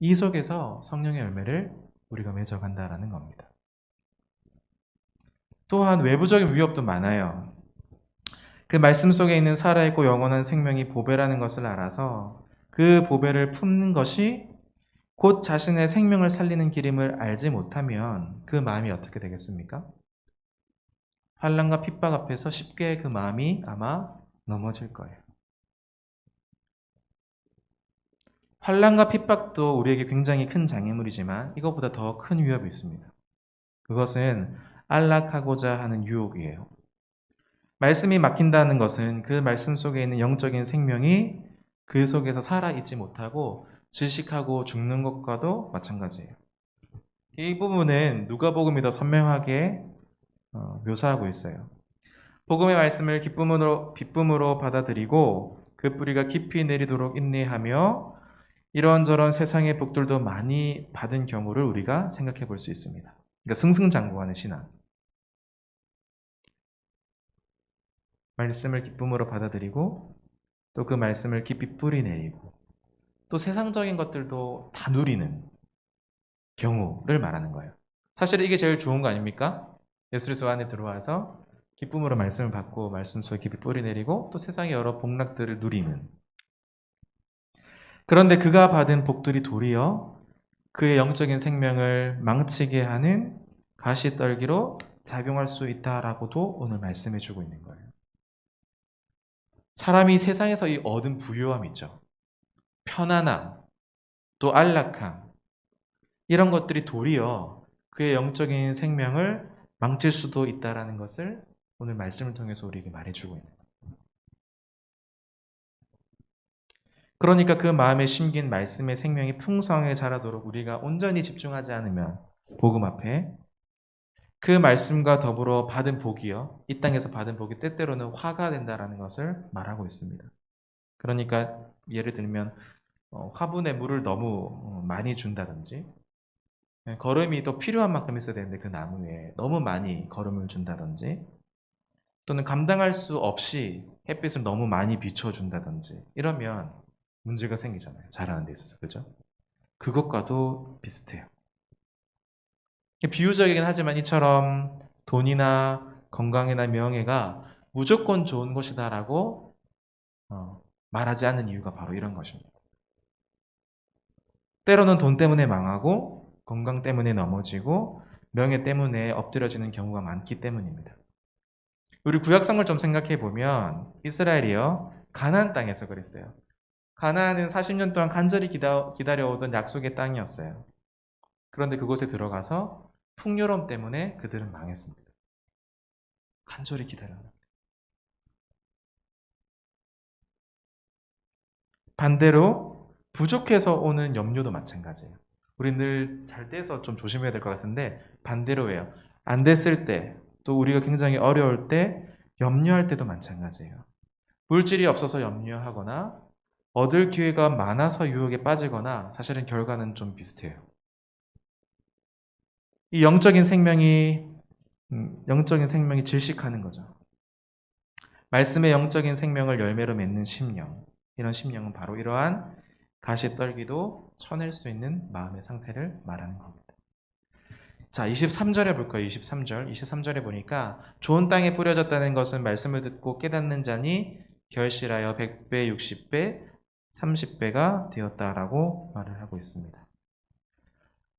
이 속에서 성령의 열매를 우리가 맺어간다라는 겁니다. 또한 외부적인 위협도 많아요. 그 말씀 속에 있는 살아있고 영원한 생명이 보배라는 것을 알아서 그 보배를 품는 것이 곧 자신의 생명을 살리는 길임을 알지 못하면 그 마음이 어떻게 되겠습니까? 환난과 핍박 앞에서 쉽게 그 마음이 아마 넘어질 거예요. 환난과 핍박도 우리에게 굉장히 큰 장애물이지만 이것보다 더 큰 위협이 있습니다. 그것은 안락하고자 하는 유혹이에요. 말씀이 막힌다는 것은 그 말씀 속에 있는 영적인 생명이 그 속에서 살아있지 못하고 질식하고 죽는 것과도 마찬가지예요. 이 부분은 누가복음이 더 선명하게 묘사하고 있어요. 복음의 말씀을 기쁨으로 받아들이고 그 뿌리가 깊이 내리도록 인내하며 이런저런 세상의 복들도 많이 받은 경우를 우리가 생각해 볼 수 있습니다. 그러니까 승승장구하는 신앙. 말씀을 기쁨으로 받아들이고 또 그 말씀을 깊이 뿌리 내리고 또 세상적인 것들도 다 누리는 경우를 말하는 거예요. 사실 이게 제일 좋은 거 아닙니까? 예수 그리스도 안에 들어와서 기쁨으로 말씀을 받고 말씀 속에 깊이 뿌리 내리고 또 세상의 여러 복락들을 누리는. 그런데 그가 받은 복들이 도리어 그의 영적인 생명을 망치게 하는 가시떨기로 작용할 수 있다라고도 오늘 말씀해 주고 있는 거예요. 사람이 세상에서 이 얻은 부유함 있죠. 편안함, 또 안락함, 이런 것들이 도리어 그의 영적인 생명을 망칠 수도 있다라는 것을 오늘 말씀을 통해서 우리에게 말해주고 있는 거예요. 그러니까 그 마음에 심긴 말씀의 생명이 풍성하게 자라도록 우리가 온전히 집중하지 않으면 복음 앞에 그 말씀과 더불어 받은 복이요, 이 땅에서 받은 복이 때때로는 화가 된다라는 것을 말하고 있습니다. 그러니까 예를 들면 화분에 물을 너무 많이 준다든지 거름이 또 필요한 만큼 있어야 되는데 그 나무에 너무 많이 거름을 준다든지 또는 감당할 수 없이 햇빛을 너무 많이 비춰준다든지 이러면 문제가 생기잖아요. 자라는 데 있어서. 그죠? 그것과도 비슷해요. 비유적이긴 하지만 이처럼 돈이나 건강이나 명예가 무조건 좋은 것이다라고 말하지 않는 이유가 바로 이런 것입니다. 때로는 돈 때문에 망하고 건강 때문에 넘어지고 명예 때문에 엎드려지는 경우가 많기 때문입니다. 우리 구약성을 좀 생각해 보면 이스라엘이요, 가나안 땅에서 그랬어요. 가나안은 40년 동안 간절히 기다려오던 약속의 땅이었어요. 그런데 그곳에 들어가서 풍요로움 때문에 그들은 망했습니다. 간절히 기다렸는데. 반대로 부족해서 오는 염려도 마찬가지예요. 우리 늘 잘 돼서 좀 조심해야 될 것 같은데 반대로예요. 안 됐을 때, 또 우리가 굉장히 어려울 때 염려할 때도 마찬가지예요. 물질이 없어서 염려하거나 얻을 기회가 많아서 유혹에 빠지거나 사실은 결과는 좀 비슷해요. 이 영적인 생명이 질식하는 거죠. 말씀의 영적인 생명을 열매로 맺는 심령, 이런 심령은 바로 이러한 가시 떨기도 쳐낼 수 있는 마음의 상태를 말하는 겁니다. 자, 23절에 볼 거예요. 23절에 보니까 좋은 땅에 뿌려졌다는 것은 말씀을 듣고 깨닫는 자니 결실하여 100배, 60배, 30배가 되었다라고 말을 하고 있습니다.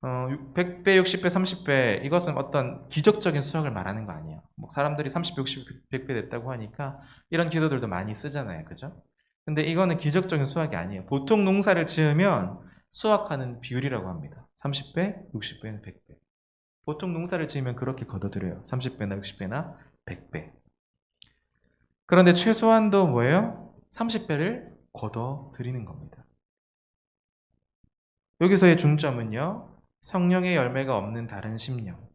100배, 60배, 30배, 이것은 어떤 기적적인 수확을 말하는 거 아니에요. 뭐 사람들이 30배, 60배, 100배 됐다고 하니까 이런 기도들도 많이 쓰잖아요. 그죠? 근데 이거는 기적적인 수확이 아니에요. 보통 농사를 지으면 수확하는 비율이라고 합니다. 30배, 60배는 100배. 보통 농사를 지으면 그렇게 거둬들여요. 30배나 60배나 100배. 그런데 최소한도 뭐예요? 30배를 거둬들이는 겁니다. 여기서의 중점은요, 성령의 열매가 없는 다른 심령,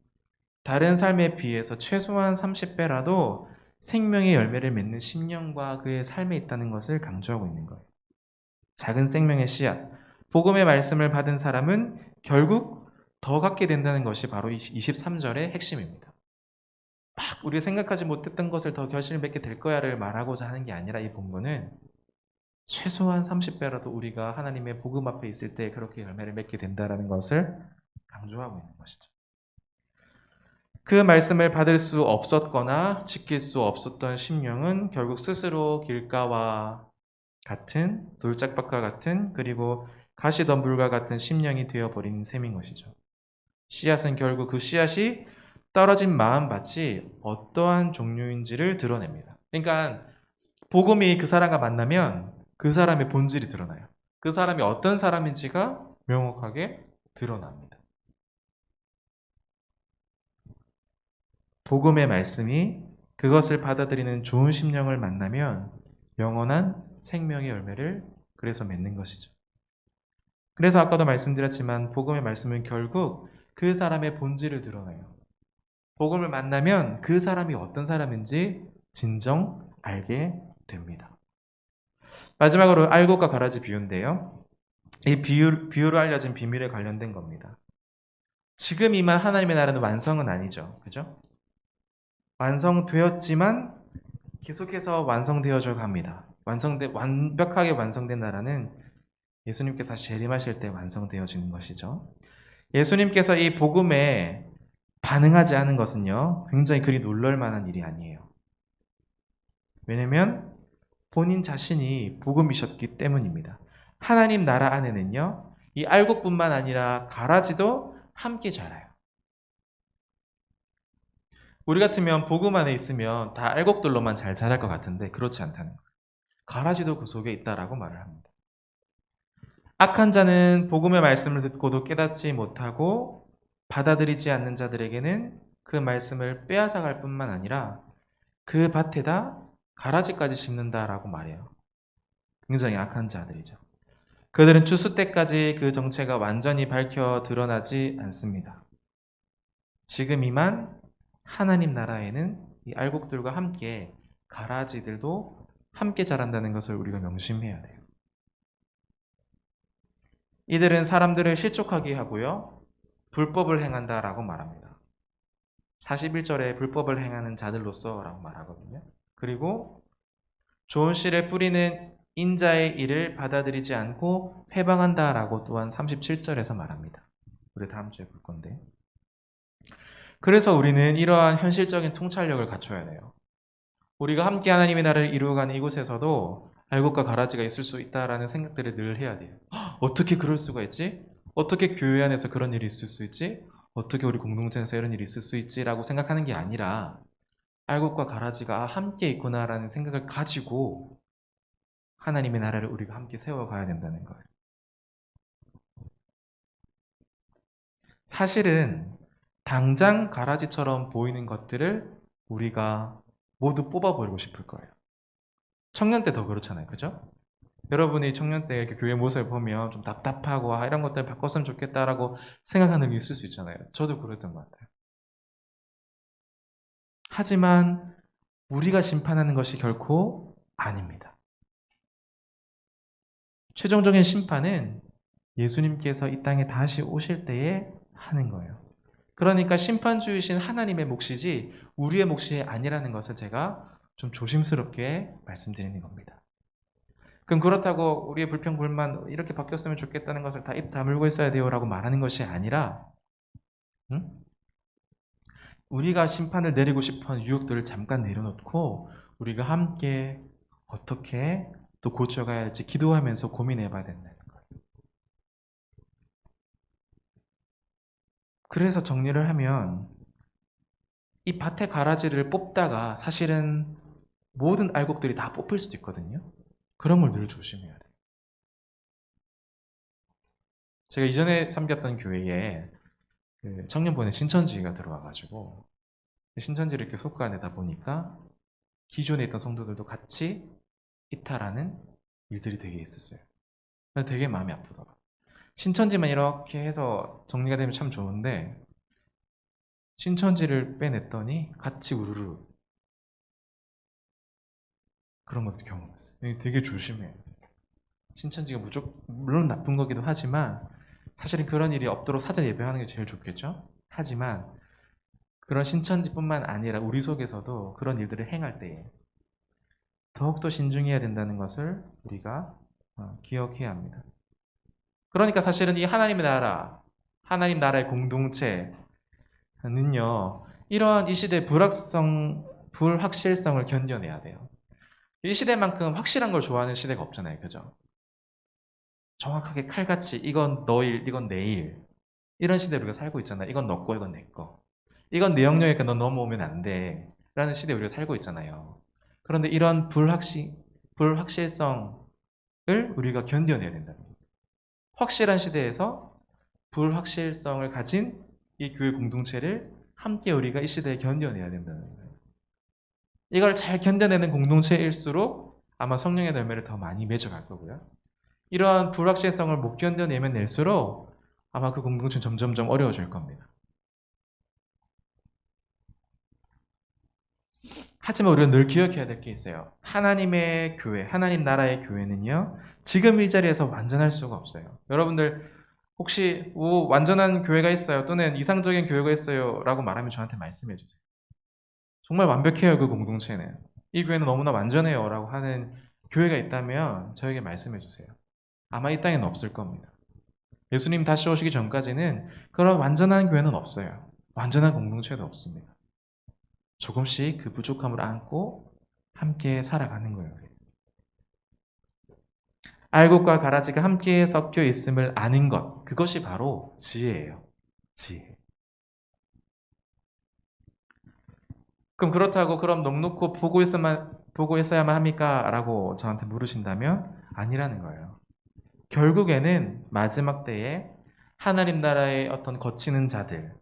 다른 삶에 비해서 최소한 30배라도 생명의 열매를 맺는 심령과 그의 삶에 있다는 것을 강조하고 있는 거예요. 작은 생명의 씨앗, 복음의 말씀을 받은 사람은 결국 더 갖게 된다는 것이 바로 23절의 핵심입니다. 막 우리가 생각하지 못했던 것을 더 결실을 맺게 될 거야를 말하고자 하는 게 아니라 이 본문은 최소한 30배라도 우리가 하나님의 복음 앞에 있을 때 그렇게 열매를 맺게 된다는 것을 강조하고 있는 것이죠. 그 말씀을 받을 수 없었거나 지킬 수 없었던 심령은 결국 스스로 길가와 같은, 돌짝밭과 같은, 그리고 가시덤불과 같은 심령이 되어버린 셈인 것이죠. 씨앗은 결국 그 씨앗이 떨어진 마음밭이 어떠한 종류인지를 드러냅니다. 그러니까 복음이 그 사람과 만나면 그 사람의 본질이 드러나요. 그 사람이 어떤 사람인지가 명확하게 드러납니다. 복음의 말씀이 그것을 받아들이는 좋은 심령을 만나면 영원한 생명의 열매를 그래서 맺는 것이죠. 그래서 아까도 말씀드렸지만 복음의 말씀은 결국 그 사람의 본질을 드러내요. 복음을 만나면 그 사람이 어떤 사람인지 진정 알게 됩니다. 마지막으로 알곡과 가라지 비유인데요. 이 비유로 알려진 비밀에 관련된 겁니다. 지금 이만 하나님의 나라는 완성은 아니죠. 그죠? 완성되었지만 계속해서 완성되어져 갑니다. 완벽하게 완성된 나라는 예수님께서 다시 재림하실 때 완성되어지는 것이죠. 예수님께서 이 복음에 반응하지 않은 것은요, 굉장히 그리 놀랄 만한 일이 아니에요. 왜냐면 본인 자신이 복음이셨기 때문입니다. 하나님 나라 안에는요, 이 알곡뿐만 아니라 가라지도 함께 자라요. 우리 같으면 복음 안에 있으면 다 알곡들로만 잘 자랄 것 같은데 그렇지 않다는 거예요. 가라지도 그 속에 있다라고 말을 합니다. 악한 자는 복음의 말씀을 듣고도 깨닫지 못하고 받아들이지 않는 자들에게는 그 말씀을 빼앗아갈 뿐만 아니라 그 밭에다 가라지까지 심는다라고 말해요. 굉장히 악한 자들이죠. 그들은 추수 때까지 그 정체가 완전히 밝혀 드러나지 않습니다. 지금 이만 하나님 나라에는 이 알곡들과 함께 가라지들도 함께 자란다는 것을 우리가 명심해야 돼요. 이들은 사람들을 실족하게 하고요, 불법을 행한다라고 말합니다. 41절에 불법을 행하는 자들로서 라고 말하거든요. 그리고 좋은 씨를 뿌리는 인자의 일을 받아들이지 않고 회방한다라고 또한 37절에서 말합니다. 우리 다음 주에 볼 건데. 그래서 우리는 이러한 현실적인 통찰력을 갖춰야 돼요. 우리가 함께 하나님의 나라를 이루어가는 이곳에서도 알곡과 가라지가 있을 수 있다라는 생각들을 늘 해야 돼요. 어떻게 그럴 수가 있지? 어떻게 교회 안에서 그런 일이 있을 수 있지? 어떻게 우리 공동체에서 이런 일이 있을 수 있지라고 생각하는 게 아니라 알곡과 가라지가 함께 있구나라는 생각을 가지고 하나님의 나라를 우리가 함께 세워가야 된다는 거예요. 사실은 당장 가라지처럼 보이는 것들을 우리가 모두 뽑아버리고 싶을 거예요. 청년 때 더 그렇잖아요. 그죠? 여러분이 청년 때 이렇게 교회 모습을 보면 좀 답답하고 이런 것들 바꿨으면 좋겠다라고 생각하는 게 있을 수 있잖아요. 저도 그랬던 것 같아요. 하지만 우리가 심판하는 것이 결코 아닙니다. 최종적인 심판은 예수님께서 이 땅에 다시 오실 때에 하는 거예요. 그러니까 심판주이신 하나님의 몫이지 우리의 몫이 아니라는 것을 제가 좀 조심스럽게 말씀드리는 겁니다. 그럼 그렇다고 우리의 불평, 불만 이렇게 바뀌었으면 좋겠다는 것을 다 입 다물고 있어야 돼요라고 말하는 것이 아니라 우리가 심판을 내리고 싶어하는 유혹들을 잠깐 내려놓고 우리가 함께 어떻게 또 고쳐가야 할지 기도하면서 고민해 봐야 된다는 거예요. 그래서 정리를 하면 이 밭의 가라지를 뽑다가 사실은 모든 알곡들이 다 뽑힐 수도 있거든요. 그런 걸 늘 조심해야 돼요. 제가 이전에 섬겼던 교회에 그 청년부에 신천지가 들어와가지고 신천지를 이렇게 속가내다 보니까 기존에 있던 성도들도 같이 이탈하는 일들이 되게 있었어요. 그래서 되게 마음이 아프더라고요. 신천지만 이렇게 해서 정리가 되면 참 좋은데 신천지를 빼냈더니 같이 우르르 그런 것도 경험했어요. 되게 조심해요. 신천지가 무조건 물론 나쁜 거기도 하지만 사실은 그런 일이 없도록 사전 예배하는 게 제일 좋겠죠. 하지만 그런 신천지뿐만 아니라 우리 속에서도 그런 일들을 행할 때에 더욱더 신중해야 된다는 것을 우리가 기억해야 합니다. 그러니까 사실은 이 하나님의 나라, 하나님 나라의 공동체는요, 이러한 이 시대의 불확실성을 견뎌내야 돼요. 이 시대만큼 확실한 걸 좋아하는 시대가 없잖아요. 그죠? 정확하게 칼같이 이건 너일, 이건 내일. 이런 시대에 우리가 살고 있잖아요. 이건 너 거, 이건 내 거. 이건 내 영역이니까 너 넘어오면 안 돼. 라는 시대에 우리가 살고 있잖아요. 그런데 이런 불확실성을 우리가 견뎌내야 된다. 확실한 시대에서 불확실성을 가진 이 교회 공동체를 함께 우리가 이 시대에 견뎌내야 된다는 거예요. 이걸 잘 견뎌내는 공동체일수록 아마 성령의 열매를 더 많이 맺어갈 거고요. 이러한 불확실성을 못 견뎌내면 낼수록 아마 그 공동체는 점점점 어려워질 겁니다. 하지만 우리가 늘 기억해야 될 게 있어요. 하나님의 교회, 하나님 나라의 교회는요, 지금 이 자리에서 완전할 수가 없어요. 여러분들 혹시 완전한 교회가 있어요 또는 이상적인 교회가 있어요 라고 말하면 저한테 말씀해 주세요. 정말 완벽해요. 그 공동체는. 이 교회는 너무나 완전해요 라고 하는 교회가 있다면 저에게 말씀해 주세요. 아마 이 땅에는 없을 겁니다. 예수님 다시 오시기 전까지는 그런 완전한 교회는 없어요. 완전한 공동체도 없습니다. 조금씩 그 부족함을 안고 함께 살아가는 거예요. 알곡과 가라지가 함께 섞여 있음을 아는 것, 그것이 바로 지혜예요. 지혜. 그럼 그렇다고 그럼 넉넉히 보고 있어야만 합니까? 라고 저한테 물으신다면 아니라는 거예요. 결국에는 마지막 때에 하나님 나라의 어떤 거치는 자들,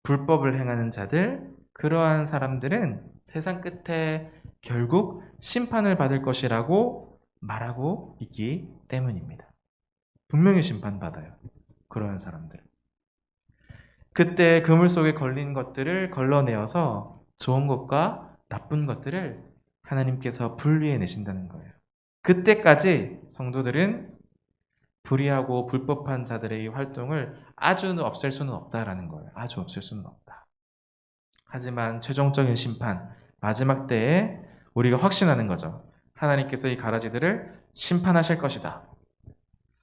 불법을 행하는 자들, 그러한 사람들은 세상 끝에 결국 심판을 받을 것이라고 말하고 있기 때문입니다. 분명히 심판받아요. 그러한 사람들은. 그때 그물 속에 걸린 것들을 걸러내어서 좋은 것과 나쁜 것들을 하나님께서 분리해 내신다는 거예요. 그때까지 성도들은 불의하고 불법한 자들의 이 활동을 아주 없앨 수는 없다라는 거예요. 아주 없앨 수는 없다. 하지만 최종적인 심판, 마지막 때에 우리가 확신하는 거죠. 하나님께서 이 가라지들을 심판하실 것이다.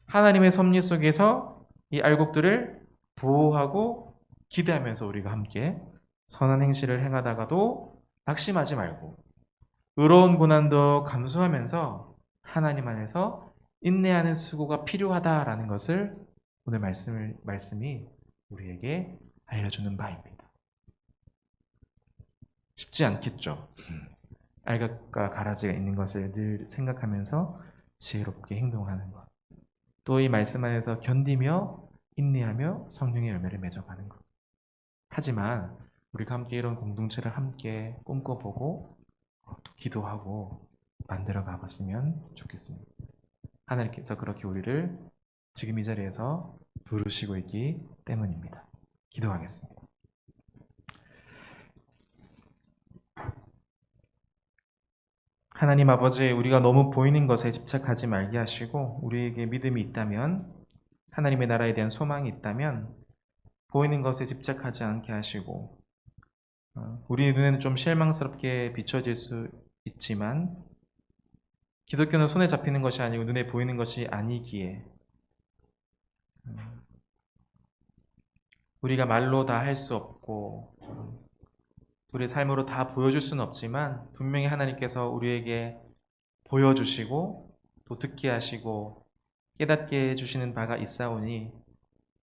하나님의 섭리 속에서 이 알곡들을 보호하고 기대하면서 우리가 함께 선한 행실을 행하다가도 낙심하지 말고 의로운 고난도 감수하면서 하나님 안에서 인내하는 수고가 필요하다라는 것을 오늘 말씀이 우리에게 알려주는 바입니다. 쉽지 않겠죠? 알곡과 가라지가 있는 것을 늘 생각하면서 지혜롭게 행동하는 것. 또 이 말씀 안에서 견디며 인내하며 성령의 열매를 맺어가는 것. 하지만 우리가 함께 이런 공동체를 함께 꿈꿔보고 또 기도하고 만들어 가봤으면 좋겠습니다. 하나님께서 그렇게 우리를 지금 이 자리에서 부르시고 있기 때문입니다. 기도하겠습니다. 하나님 아버지, 우리가 너무 보이는 것에 집착하지 말게 하시고 우리에게 믿음이 있다면, 하나님의 나라에 대한 소망이 있다면 보이는 것에 집착하지 않게 하시고, 우리 눈에는 좀 실망스럽게 비춰질 수 있지만 기독교는 손에 잡히는 것이 아니고 눈에 보이는 것이 아니기에 우리가 말로 다 할 수 없고 우리의 삶으로 다 보여줄 수는 없지만 분명히 하나님께서 우리에게 보여주시고 또 듣게 하시고 깨닫게 해주시는 바가 있사오니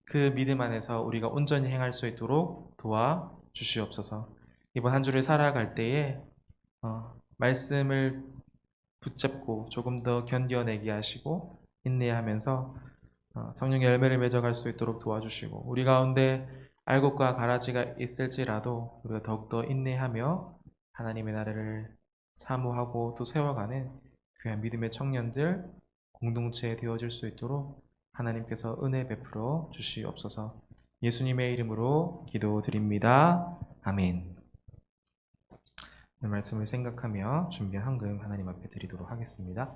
그 믿음 안에서 우리가 온전히 행할 수 있도록 도와주시옵소서. 이번 한 주를 살아갈 때에 말씀을 붙잡고 조금 더 견뎌내게 하시고 인내하면서 성령의 열매를 맺어갈 수 있도록 도와주시고, 우리 가운데 알곡과 가라지가 있을지라도 우리가 더욱더 인내하며 하나님의 나라를 사모하고 또 세워가는 귀한 믿음의 청년들 공동체 되어질 수 있도록 하나님께서 은혜 베풀어 주시옵소서. 예수님의 이름으로 기도드립니다. 아멘. 이 말씀을 생각하며 준비한 헌금 하나님 앞에 드리도록 하겠습니다.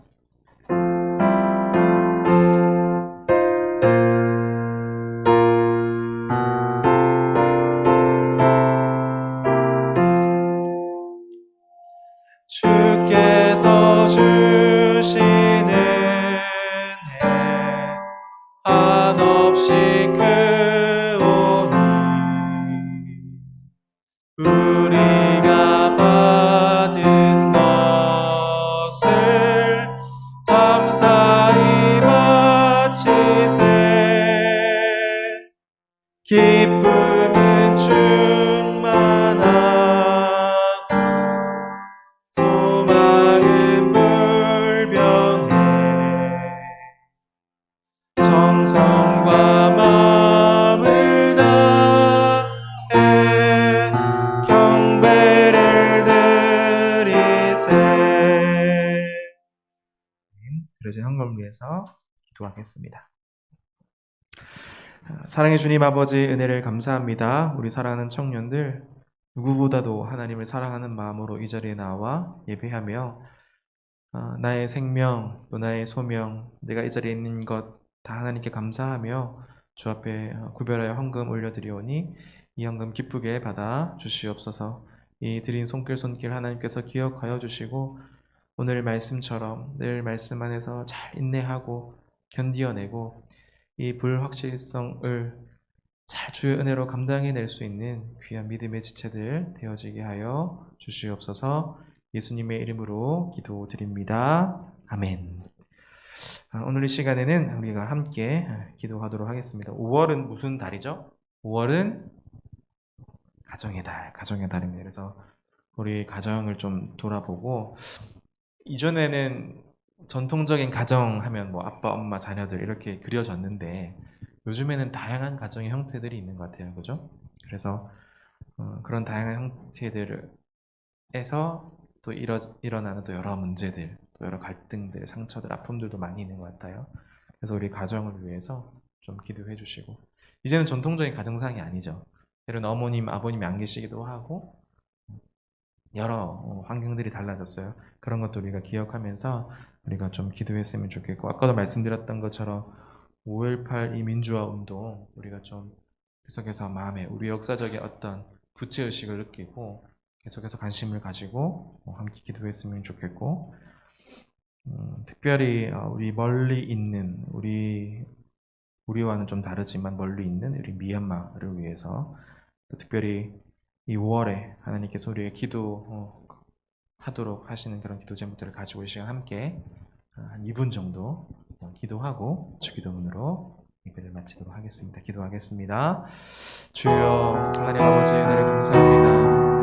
주께서 주시는 해 한없이 크오니 우리가 받은 것을 감사히 바치세. 기쁨은 충만하고 소망은 불변해. 정성과 마음을 다해 경배를 드리세. 드려진 헌금을 위해서 기도하겠습니다. 사랑의 주님 아버지, 은혜를 감사합니다. 우리 사랑하는 청년들 누구보다도 하나님을 사랑하는 마음으로 이 자리에 나와 예배하며 나의 생명 또 나의 소명, 내가 이 자리에 있는 것 다 하나님께 감사하며 주 앞에 구별하여 헌금 올려드리오니 이 헌금 기쁘게 받아 주시옵소서. 이 드린 손길 하나님께서 기억하여 주시고 오늘 말씀처럼 늘 말씀 안에서 잘 인내하고 견디어내고 이 불확실성을 잘 주의 은혜로 감당해낼 수 있는 귀한 믿음의 지체들 되어지게 하여 주시옵소서. 예수님의 이름으로 기도드립니다. 아멘. 오늘 이 시간에는 우리가 함께 기도하도록 하겠습니다. 5월은 무슨 달이죠? 5월은 가정의 달입니다. 그래서 우리 가정을 좀 돌아보고, 이전에는 전통적인 가정 하면 뭐 아빠, 엄마, 자녀들 이렇게 그려졌는데 요즘에는 다양한 가정의 형태들이 있는 것 같아요. 그죠? 그래서 그런 다양한 형태들에서 또 일어나는 또 여러 문제들, 또 여러 갈등들, 상처들, 아픔들도 많이 있는 것 같아요. 그래서 우리 가정을 위해서 좀 기도해 주시고, 이제는 전통적인 가정상이 아니죠. 때로는 어머님, 아버님이 안 계시기도 하고 여러 환경들이 달라졌어요. 그런 것도 우리가 기억하면서 우리가 좀 기도했으면 좋겠고, 아까도 말씀드렸던 것처럼 5.18 이 민주화 운동 우리가 좀 계속해서 마음에 우리 역사적인 어떤 구체의식을 느끼고 계속해서 관심을 가지고 함께 기도했으면 좋겠고, 특별히 우리 멀리 있는 우리와는 좀 다르지만 멀리 있는 우리 미얀마를 위해서 특별히 이 5월에 하나님께서 우리의 기도하도록 하시는 그런 기도 제목들을 가지고 이 시간 함께 한 2분 정도 기도하고 주기도문으로 예배를 마치도록 하겠습니다. 기도하겠습니다. 주여 하나님 아버지 은혜를 감사합니다.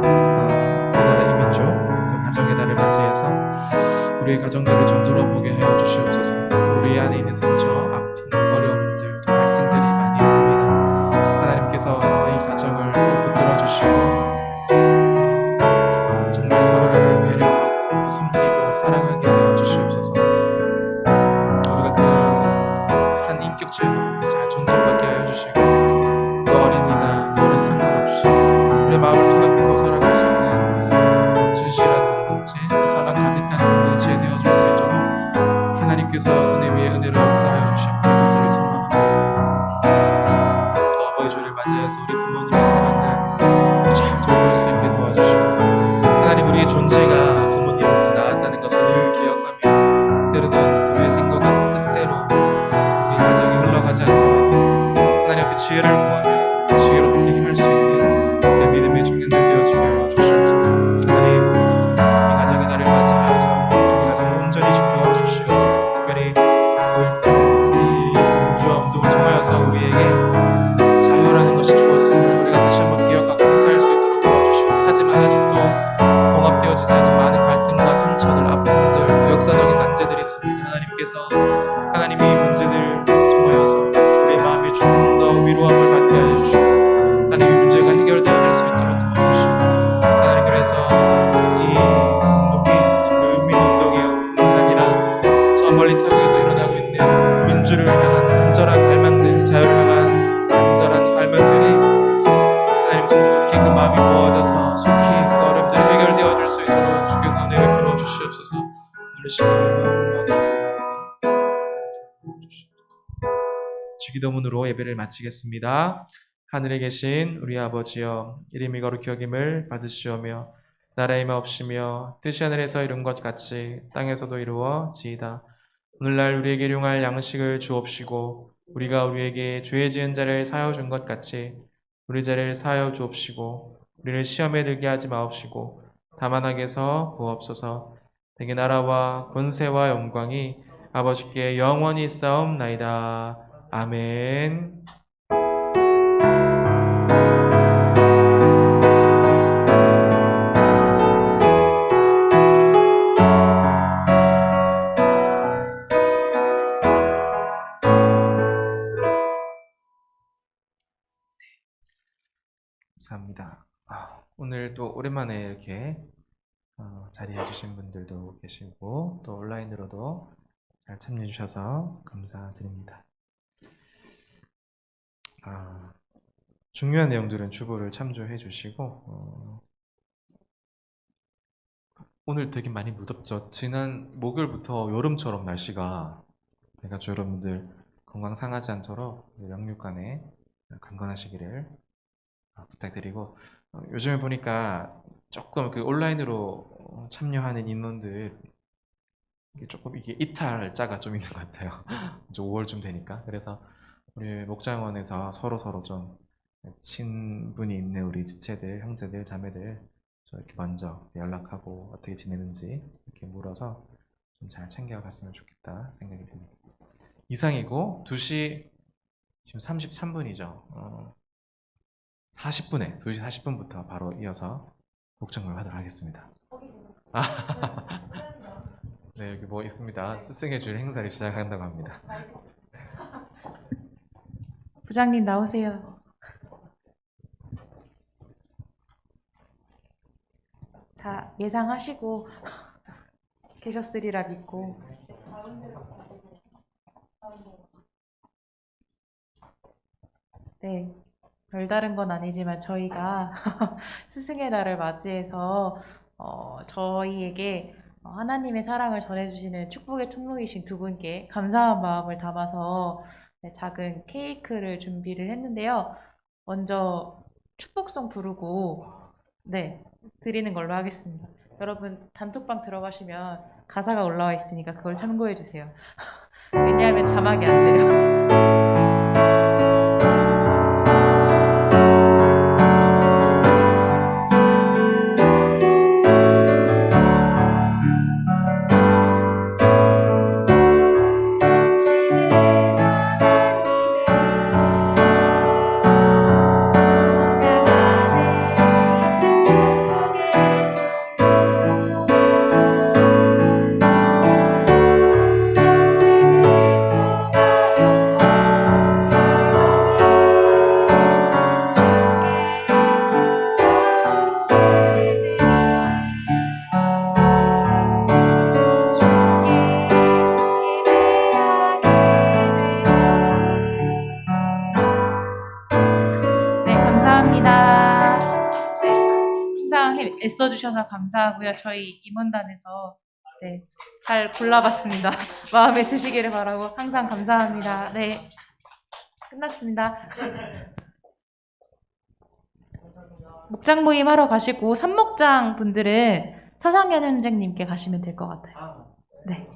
이 나라 이민족 또 가정의 달을 맞이해서 우리의 가정들을 좀 돌아보게 하여 주시옵소서. 우리 안에 있는 상처, 아픔, 어려움들, 또 갈등들이 많이 있습니다. 하나님께서 이 가정을 붙들어 주시고 정말 서로를 배려하고 또 섬기고 사랑하게 하여 주시옵소서. 우리가 그 한 인격체로 잘 존중받게 하여 주시고 또 어린이나 또 어른 상관없이 우리의 마음을 통합하고 살아갈 수 있는 진실한 공동체, 또 사랑 가득한 공동체 되어줄 수 있도록 하나님께서 은혜 위에 은혜로 역사하여 주시옵기를 간절히 소망합니다. 또 아버지 주를 맞이해서 우리 부모님의 사랑을 잘 돌볼 수 있게 도와주시고 하나님 우리의 존재가 부모님으로부터 나왔다는 것을 늘 기억하며 때로는 우리의 생각과 뜻대로 우리 가정이 흘러가지 않도록 하나님 앞에 지혜를 구하며 지혜롭게 행할 수 있는 내 믿음의 청년들 되어지게 주시옵소서. 하나님 이 가정의 날을 맞이하여서 우리 가정을 온전히 지켜주시옵소서. 특별히 5.18 이 민주화 운동을 통하여서 우리에게 자유라는 것이 주어졌음을 우리가 다시 한번 기억하고 감사할 수 있도록 도와주시고 하지만 아직도 봉합되어지지 않은 많은 갈등과 상처들, 아픔들, 또 역사적인 난제들이 있습니다. 하나님께서 하나님이 이 문제들 통하여서 우리의 마음이 조금 더 위로함을 받게 하여 주시고 하나님 이 문제가 해결되어질 수 있도록 도와주시고 하나님 그래서 이 운동이 정말 의민운동이요 뿐만 아니라 저 멀리 타국에서 일어나고 있는 민주를 향한 간절한 갈망들, 자유를 향한 간절한 갈망들이 하나님 손 좋게 그 마음이 모아져서 속히 그 어려움들이 해결되어질 수 있도록 주께서 은혜를 베풀어 주시옵소서. 오늘 시간을 기도하고 주기도문으로 예배를 마치겠습니다. 하늘에 계신 우리 아버지여 이름이 거룩히 여김을 받으시오며 나라의 마옵시며 뜻이 하늘에서 이룬 것 같이 땅에서도 이루어지이다. 오늘날 우리에게 일용할 양식을 주옵시고 우리가 우리에게 죄 지은 자를 사하여 준 것 같이 우리 죄를 사하여 주옵시고 우리를 시험에 들게 하지 마옵시고 다만 악에서 구하옵소서. 내게 나라와 권세와 영광이 아버지께 영원히 있사옵나이다. 아멘. 감사합니다. 오늘 또 오랜만에 이렇게 자리해 주신 분들도 계시고 또 온라인으로도 잘 참여해 주셔서 감사드립니다. 중요한 내용들은 주보를 참조해 주시고 오늘 되게 많이 무덥죠. 지난 목요일부터 여름처럼 날씨가 돼가지고 여러분들 건강 상하지 않도록 영육간에 강건하시기를 부탁드리고 요즘에 보니까 조금 그 온라인으로 참여하는 인원들 조금 이게 이탈자가 좀 있는 것 같아요. 이제 5월쯤 되니까. 그래서 우리 목장원에서 서로 좀 친분이 있는 우리 지체들, 형제들, 자매들 좀 이렇게 먼저 연락하고 어떻게 지내는지 이렇게 물어서 좀 잘 챙겨갔으면 좋겠다 생각이 듭니다. 이상이고 2시 지금 33분이죠. 40분에 2시 40분부터 바로 이어서 목장을 하도록 하겠습니다. 네, 여기 뭐 있습니다. 스승해줄 행사를 시작한다고 합니다. 부장님 나오세요. 다 예상하시고 계셨으리라 믿고. 네, 별다른 건 아니지만 저희가 스승의 날을 맞이해서 저희에게 하나님의 사랑을 전해주시는 축복의 통로이신 두 분께 감사한 마음을 담아서 작은 케이크를 준비를 했는데요. 먼저 축복성 부르고 드리는 걸로 하겠습니다. 여러분 단톡방 들어가시면 가사가 올라와 있으니까 그걸 참고해 주세요. 왜냐하면 자막이 안 돼요. 당신은 하나님의 애써주셔서 감사하고요. 저희 임원단에서 네, 잘 골라봤습니다. 마음에 드시기를 바라고 항상 감사합니다. 네, 끝났습니다. 목장 모임 하러 가시고 산목장 분들은 서상현 현장님께 가시면 될 것 같아요. 네.